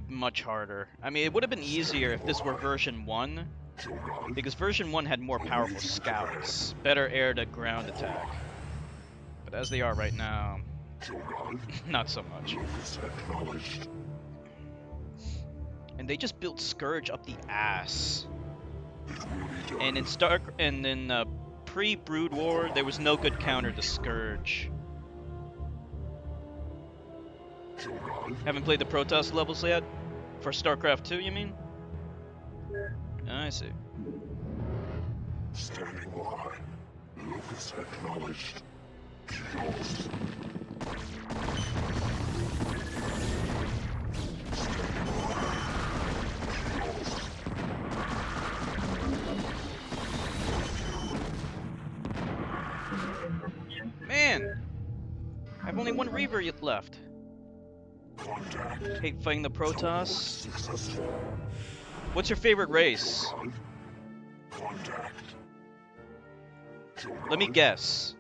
much harder. I mean, it would have been easier if this were version 1, because version 1 had more powerful scouts, better air-to-ground attack. But as they are right now, not so much. And they just built Scourge up the ass. And in pre-Brood War, there was no good counter to Scourge. Haven't played the Protoss levels yet? For StarCraft 2, you mean? I see. Standing by. Locust acknowledged. Man! I have only 1 Reaver yet left. Hate fighting the Protoss. What's your favorite race? Let me guess.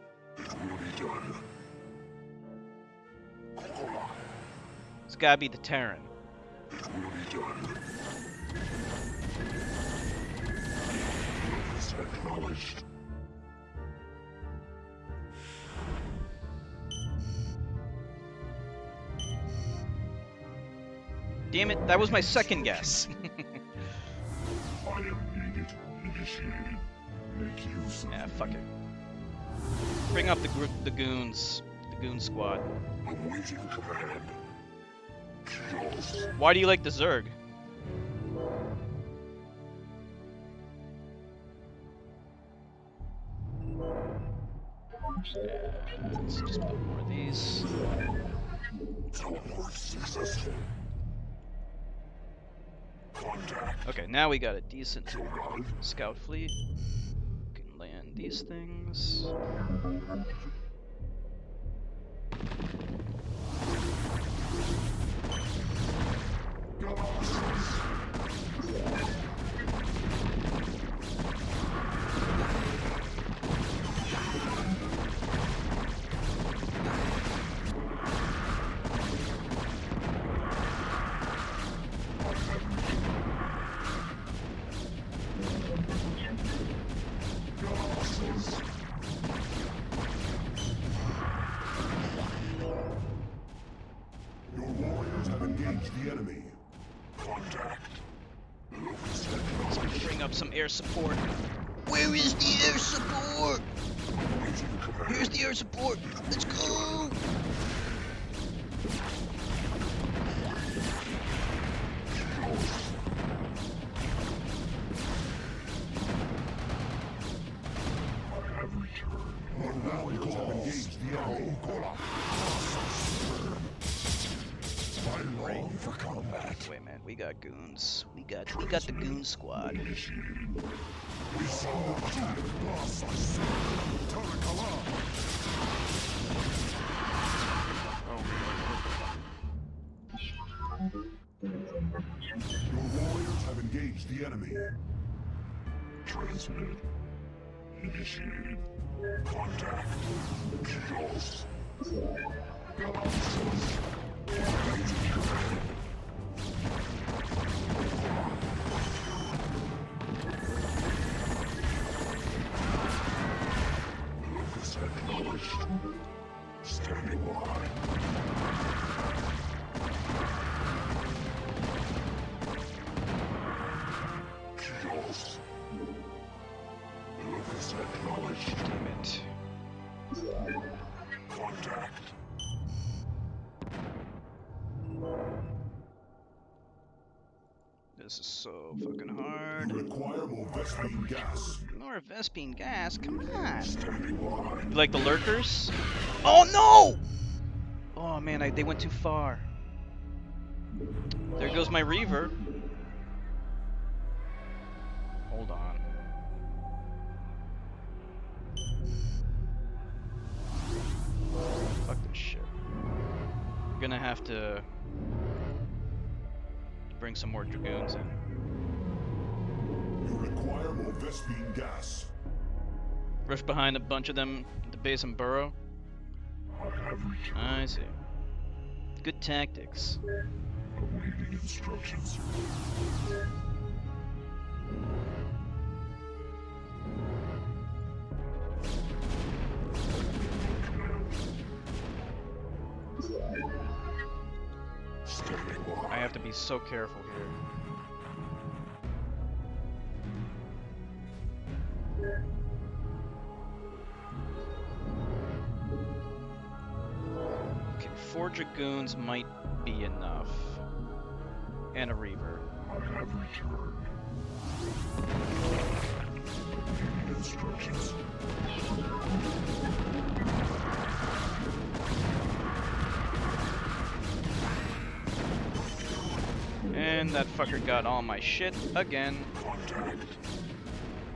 It's gotta be the Terran. Damn it, that was my second guess. Yeah, fuck it. Bring up the goons. The goon squad. Why do you like the Zerg? Let's just put more of these. Teleport successful. Contact. Okay, now we got a decent scout fleet. We can land these things. Your warriors have engaged the enemy. Contact. Let's bring up some air support. Where is the air support? Here's the air support. Let's go. Your warriors have engaged the enemy. I long for combat. Wait, man, we got goons. We got the goon squad. We saw the loss us. Your warriors have engaged the enemy. Transmit. Initiated. Contact. Chaos. Galaxies. Locus acknowledged. Standing by. Chaos. Locus acknowledged. Damn it. Contact. This is so fucking hard. You require more Vespine gas. More Vespine gas, come on. Standing by. You like the lurkers? Oh no! Oh man, they went too far. There goes my Reaver. Hold on. Fuck this shit. We're gonna have to bring some more Dragoons in. You require more Vespine gas. Rush behind a bunch of them at the base and burrow. I have returned. I see. Good tactics. Awaiting instructions. Standing by. I have to be so careful here. Okay, 4 Dragoons might be enough. And a Reaver. I have returned. Awaiting instructions. And that fucker got all my shit again. Contact.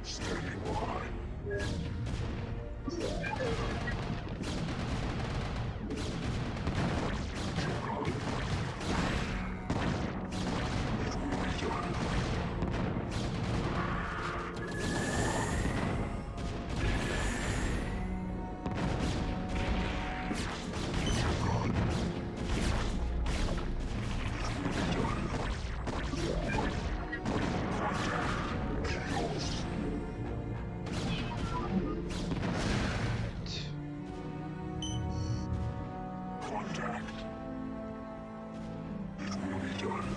Standing by. Contact. It will be done.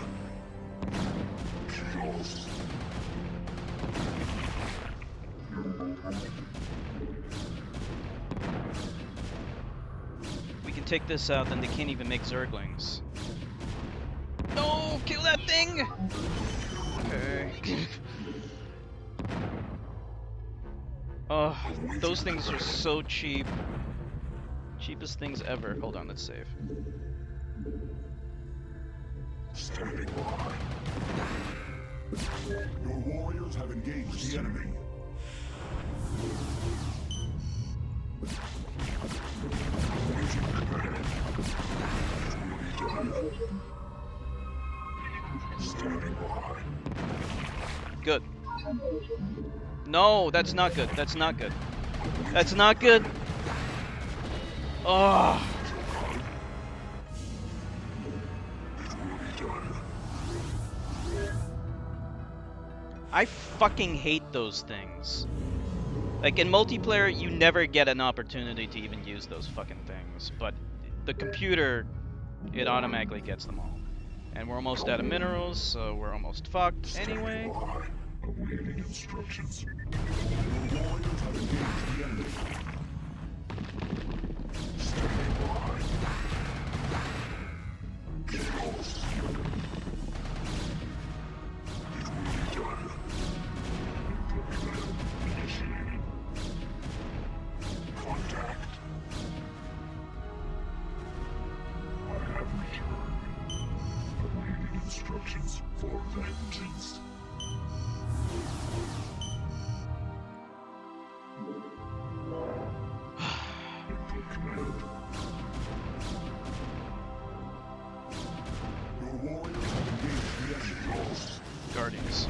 Chaos. We can take this out, then they can't even make Zerglings. No! Kill that thing! Okay. Oh, those things are so cheap. Cheapest things ever. Hold on, let's save. Standing by. Your warriors have engaged the enemy. Standing by. Good. No, that's not good. That's not good. That's not good. Oh. I fucking hate those things. Like in multiplayer, you never get an opportunity to even use those fucking things, but the computer, it automatically gets them all. And we're almost out of minerals, so we're almost fucked anyway. Awaiting instructions. Your warriors have engaged the enemy. Standing by. Chaos. It will be done. Initiating. Contact. I have returned. Awaiting instructions for vengeance. Guardians.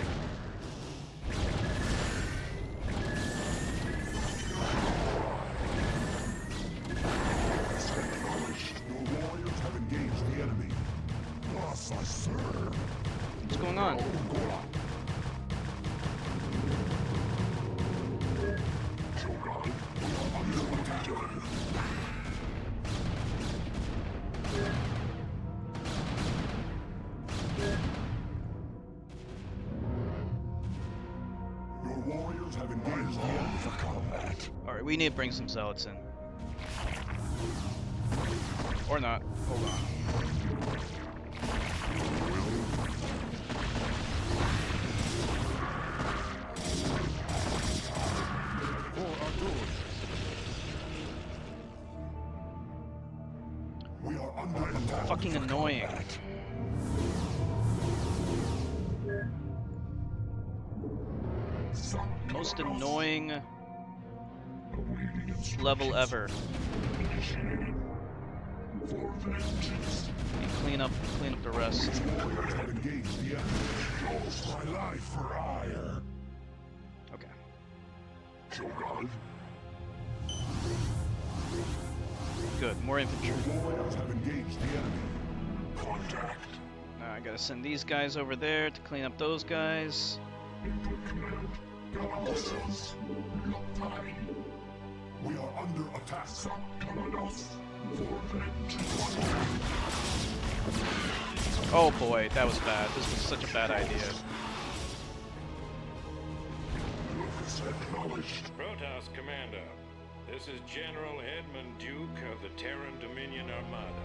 Your warriors have engaged the enemy. Thus I serve. What's going on? Your warriors have engaged the enemy for combat. Alright, we need to bring some zealots in. Or not. Hold on. We are under attack. Fucking annoying. Most annoying level ever. For vengeance. And clean up the rest. Warriors have engaged the enemy. My life for ire. Okay. Shogun. Good. More infantry. Your warriors have engaged the enemy. Contact. I gotta send these guys over there to clean up those guys. Input command. Galaxos. We are under attack. Galaxos. For vengeance. Oh boy, that was bad. This was such a bad idea. Lucas acknowledged. Protoss Commander, this is General Edmund Duke of the Terran Dominion Armada.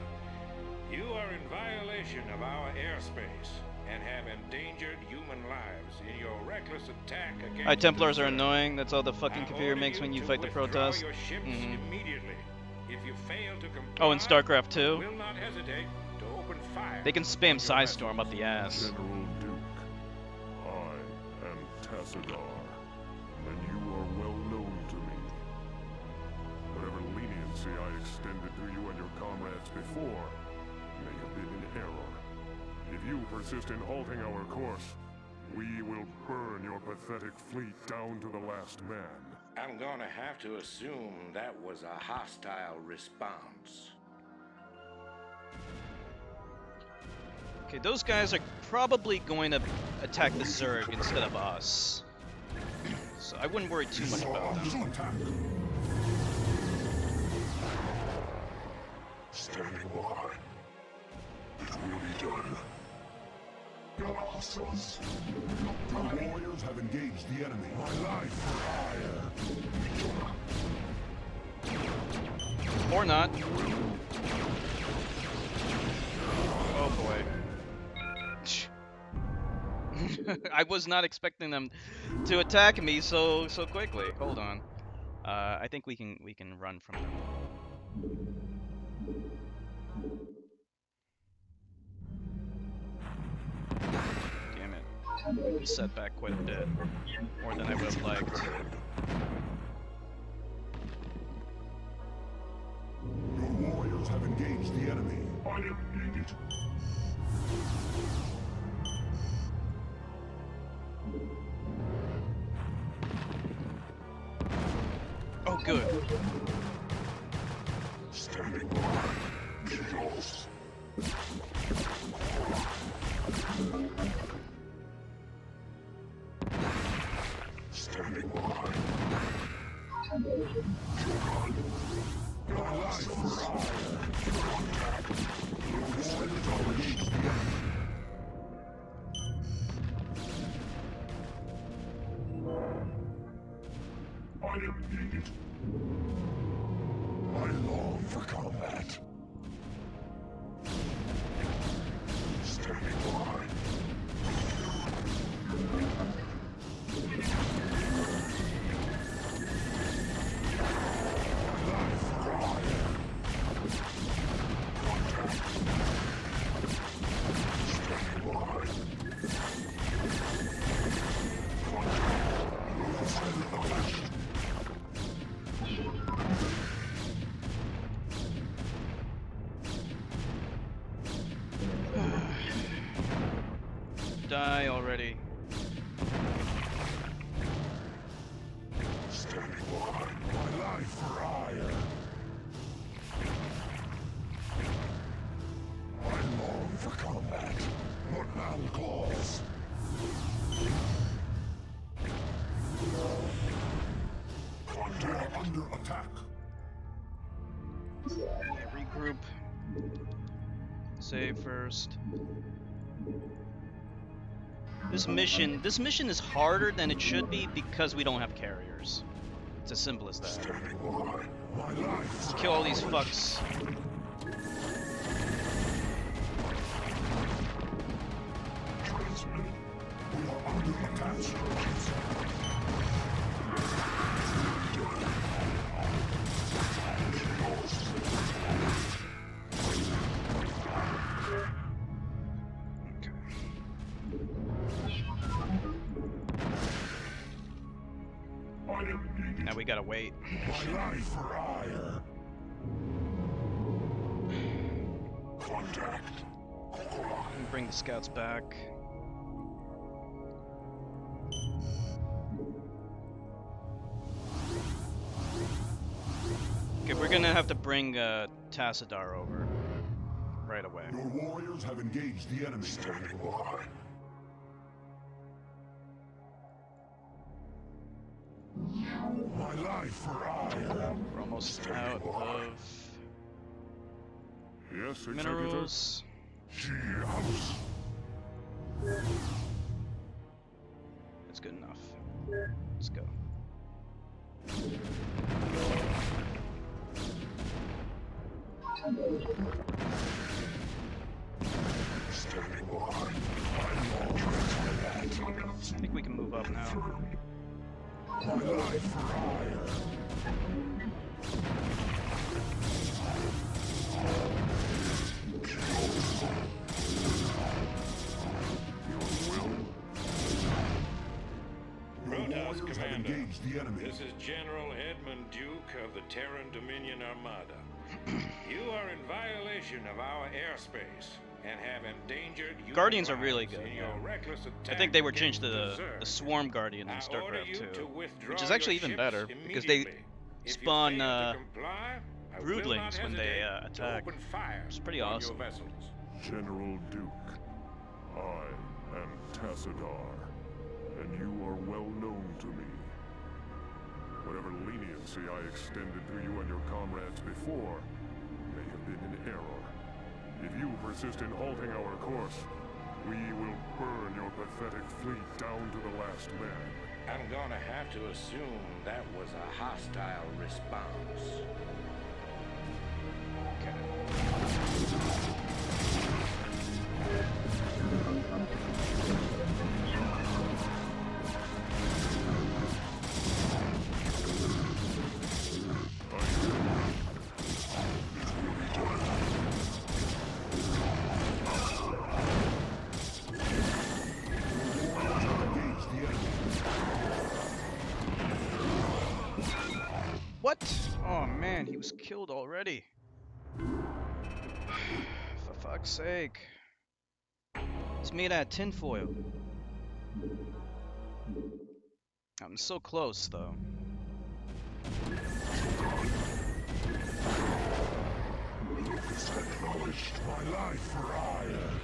You are in violation of our airspace and have endangered human lives in your reckless attack against Hi, Templars are the Zerg. annoying. That's all the fucking I computer order makes you when you to fight the withdraw Protoss. your ships immediately. If you fail to comply, Oh, and StarCraft too. will not hesitate to open fire. They can spam Psystorm up the ass. General Duke, I am Tassadar, and you are well known to me. Whatever leniency I extended to you and your comrades before may have been in error. If you persist in halting our course, we will burn your pathetic fleet down to the last man. I'm gonna have to assume that was a hostile response. Okay, those guys are probably going to attack the Zerg instead of us. So I wouldn't worry too much about them. Attack. Standing by. It will be done. Galaxos. The warriors have engaged the enemy. My life for hire. Or not. Oh boy. I was not expecting them to attack me so quickly. Hold on. I think we can run from them. Damn it. We've been set back quite a bit. More than I would have liked. Your warriors have engaged the enemy. I am needed. Oh, good. Standing by. Kills. Standing by. My life for hire. Your warriors have engaged the enemy. I am needed. I long for combat. Standing by. My life for hire. Standing by. Die already. Standing by. My life for hire. I long for combat. What man calls? They are under attack. Okay, regroup. Save first. This mission is harder than it should be because we don't have carriers. It's as simple as that. Standing by. My life. Let's kill all these fucks. Transmit. We are under attack. Now we gotta wait. My life for hire. Contact. Bring the scouts back. Okay, we're gonna have to bring Tassadar over right away. Your warriors have engaged the enemy. Standing by. My life for hire. We're almost out of Yes, Executor? minerals. She house. That's good enough. Let's go. Standing by. I long for combat. I think we can move up now. My life for hire. Protoss Warriors have Commander, engaged the enemy. this is General Edmund Duke of the Terran Dominion Armada. You are in violation of our airspace and have endangered human Guardians are lives really good, in your yeah. reckless I attack think they were against changed to the Zerg. Swarm Guardian in I order you StarCraft to 2, withdraw which is your actually even ships better because they immediately. If you spawn fail to comply, I will not broodlings when they hesitate to attack. open fire It's pretty on awesome. your vessels. General Duke, I am Tassadar, and you are well known to me. Whatever leniency I extended to you and your comrades before may have been in error. If you persist in halting our course, we will burn your pathetic fleet down to the last man. I'm gonna have to assume that was a hostile response. What? Oh man, he was killed already. For fuck's sake. It's made out of tinfoil. I'm so close, though. Lucas acknowledged my life for hire.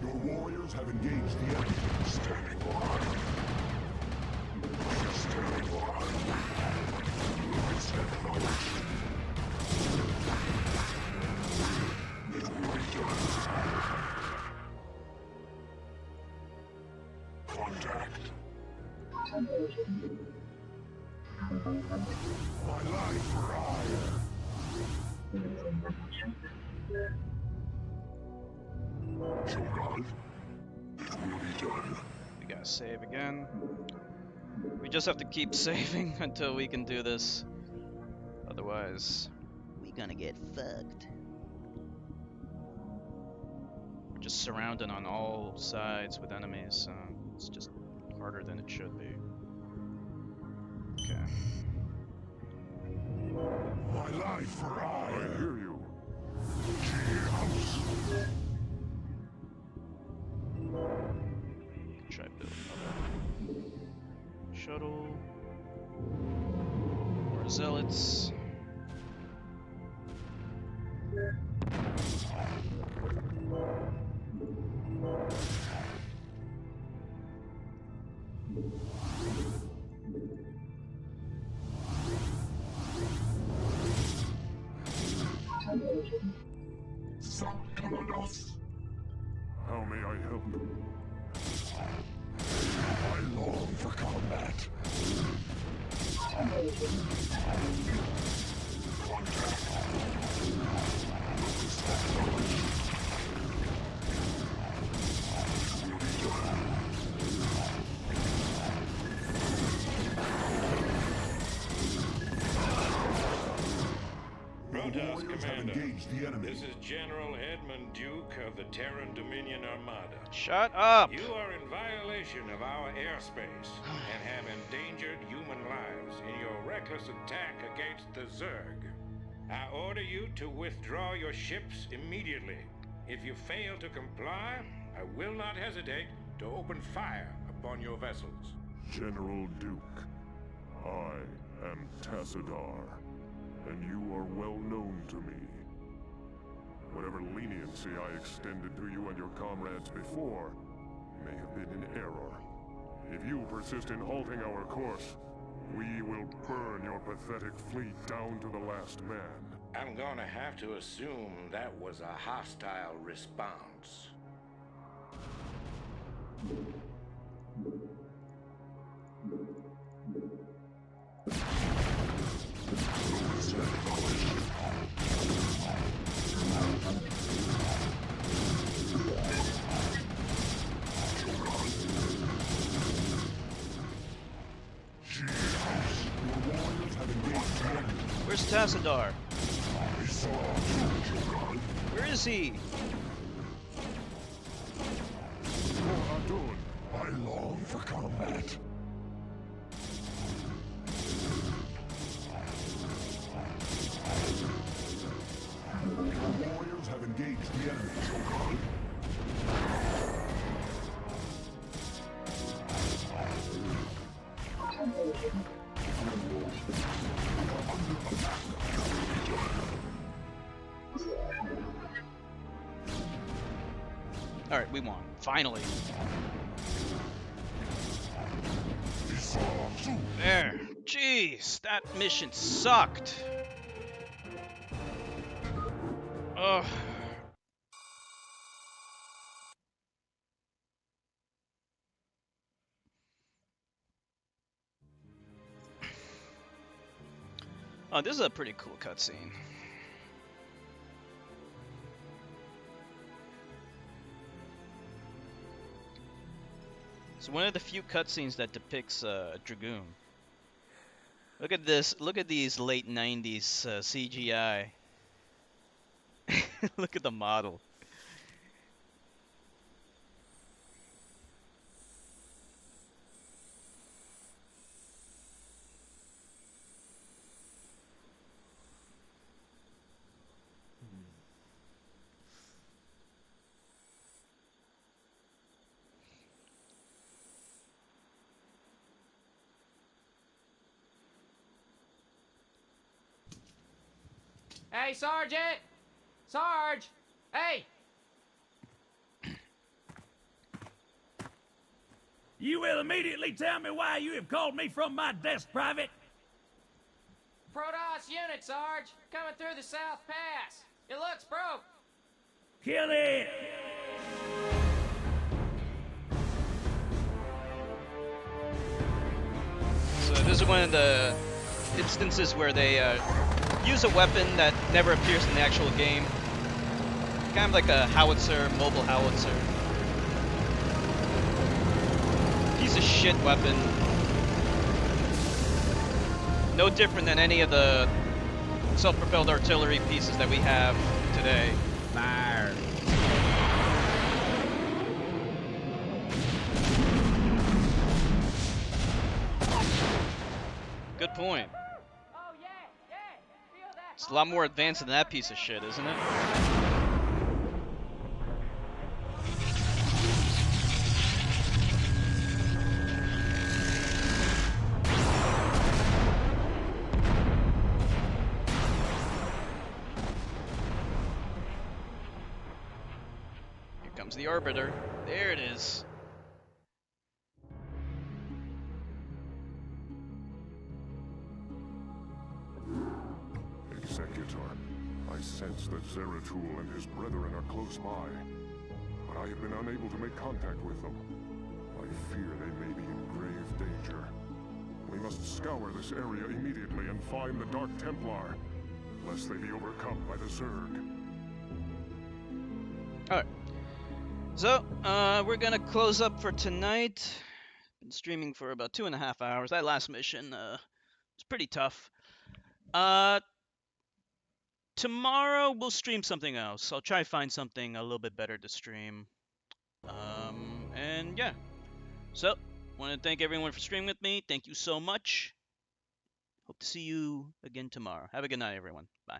Your warriors have engaged the enemy. Standing by. Standing by. Lucas acknowledged. It will be done. Contact. My life for hire. Shogun, it will be done. We gotta save again. We just have to keep saving until we can do this. Otherwise, we're gonna get fucked. We're just surrounded on all sides with enemies, so it's just harder than it should be. Okay. My life for hire. I hear you. House. Try building another shuttle. More zealots. How may I help? I long for combat. Protoss Commander, Engaged the enemy. this is General Edmund Duke of the Terran Dominion Armada. Shut up! You are in violation of our airspace and have endangered human lives in your reckless attack against the Zerg. I order you to withdraw your ships immediately. If you fail to comply, I will not hesitate to open fire upon your vessels. General Duke, I am Tassadar, and you are well known to me. Whatever leniency I extended to you and your comrades before may have been in error. If you persist in halting our course, we will burn your pathetic fleet down to the last man. I'm gonna have to assume that was a hostile response. Where's Tassadar? Where is he? I long for combat. Your warriors have engaged the enemy, Shogun. Alright, we won. Finally. There. Jeez, that mission sucked. Ugh. Oh, this is a pretty cool cutscene. It's one of the few cutscenes that depicts a Dragoon. Look at this. Look at these late 90s CGI. Look at the model. Hey, Sergeant! Sarge! Hey! You will immediately tell me why you have called me from my desk, Private. Protoss unit, Sarge! Coming through the South Pass! It looks broke! Kill it! So this is one of the instances where they use a weapon that never appears in the actual game. Kind of like a howitzer, mobile howitzer. Piece of shit weapon. No different than any of the self-propelled artillery pieces that we have today. Fire. Good point. Oh, yeah, yeah! Feel that! It's a lot more advanced than that piece of shit, isn't it? Here comes the Arbiter. There it is. Executor, I sense that Zeratul and his brethren are close by, but I have been unable to make contact with them. I fear they may be in grave danger. We must scour this area immediately and find the Dark Templar, lest they be overcome by the Zerg. Alright. So, we're gonna close up for tonight. Been streaming for about 2.5 hours. That last mission, was pretty tough. Tomorrow we'll stream something else. I'll try to find something a little bit better to stream. And yeah. So, want to thank everyone for streaming with me. Thank you so much. Hope to see you again tomorrow. Have a good night, everyone. Bye.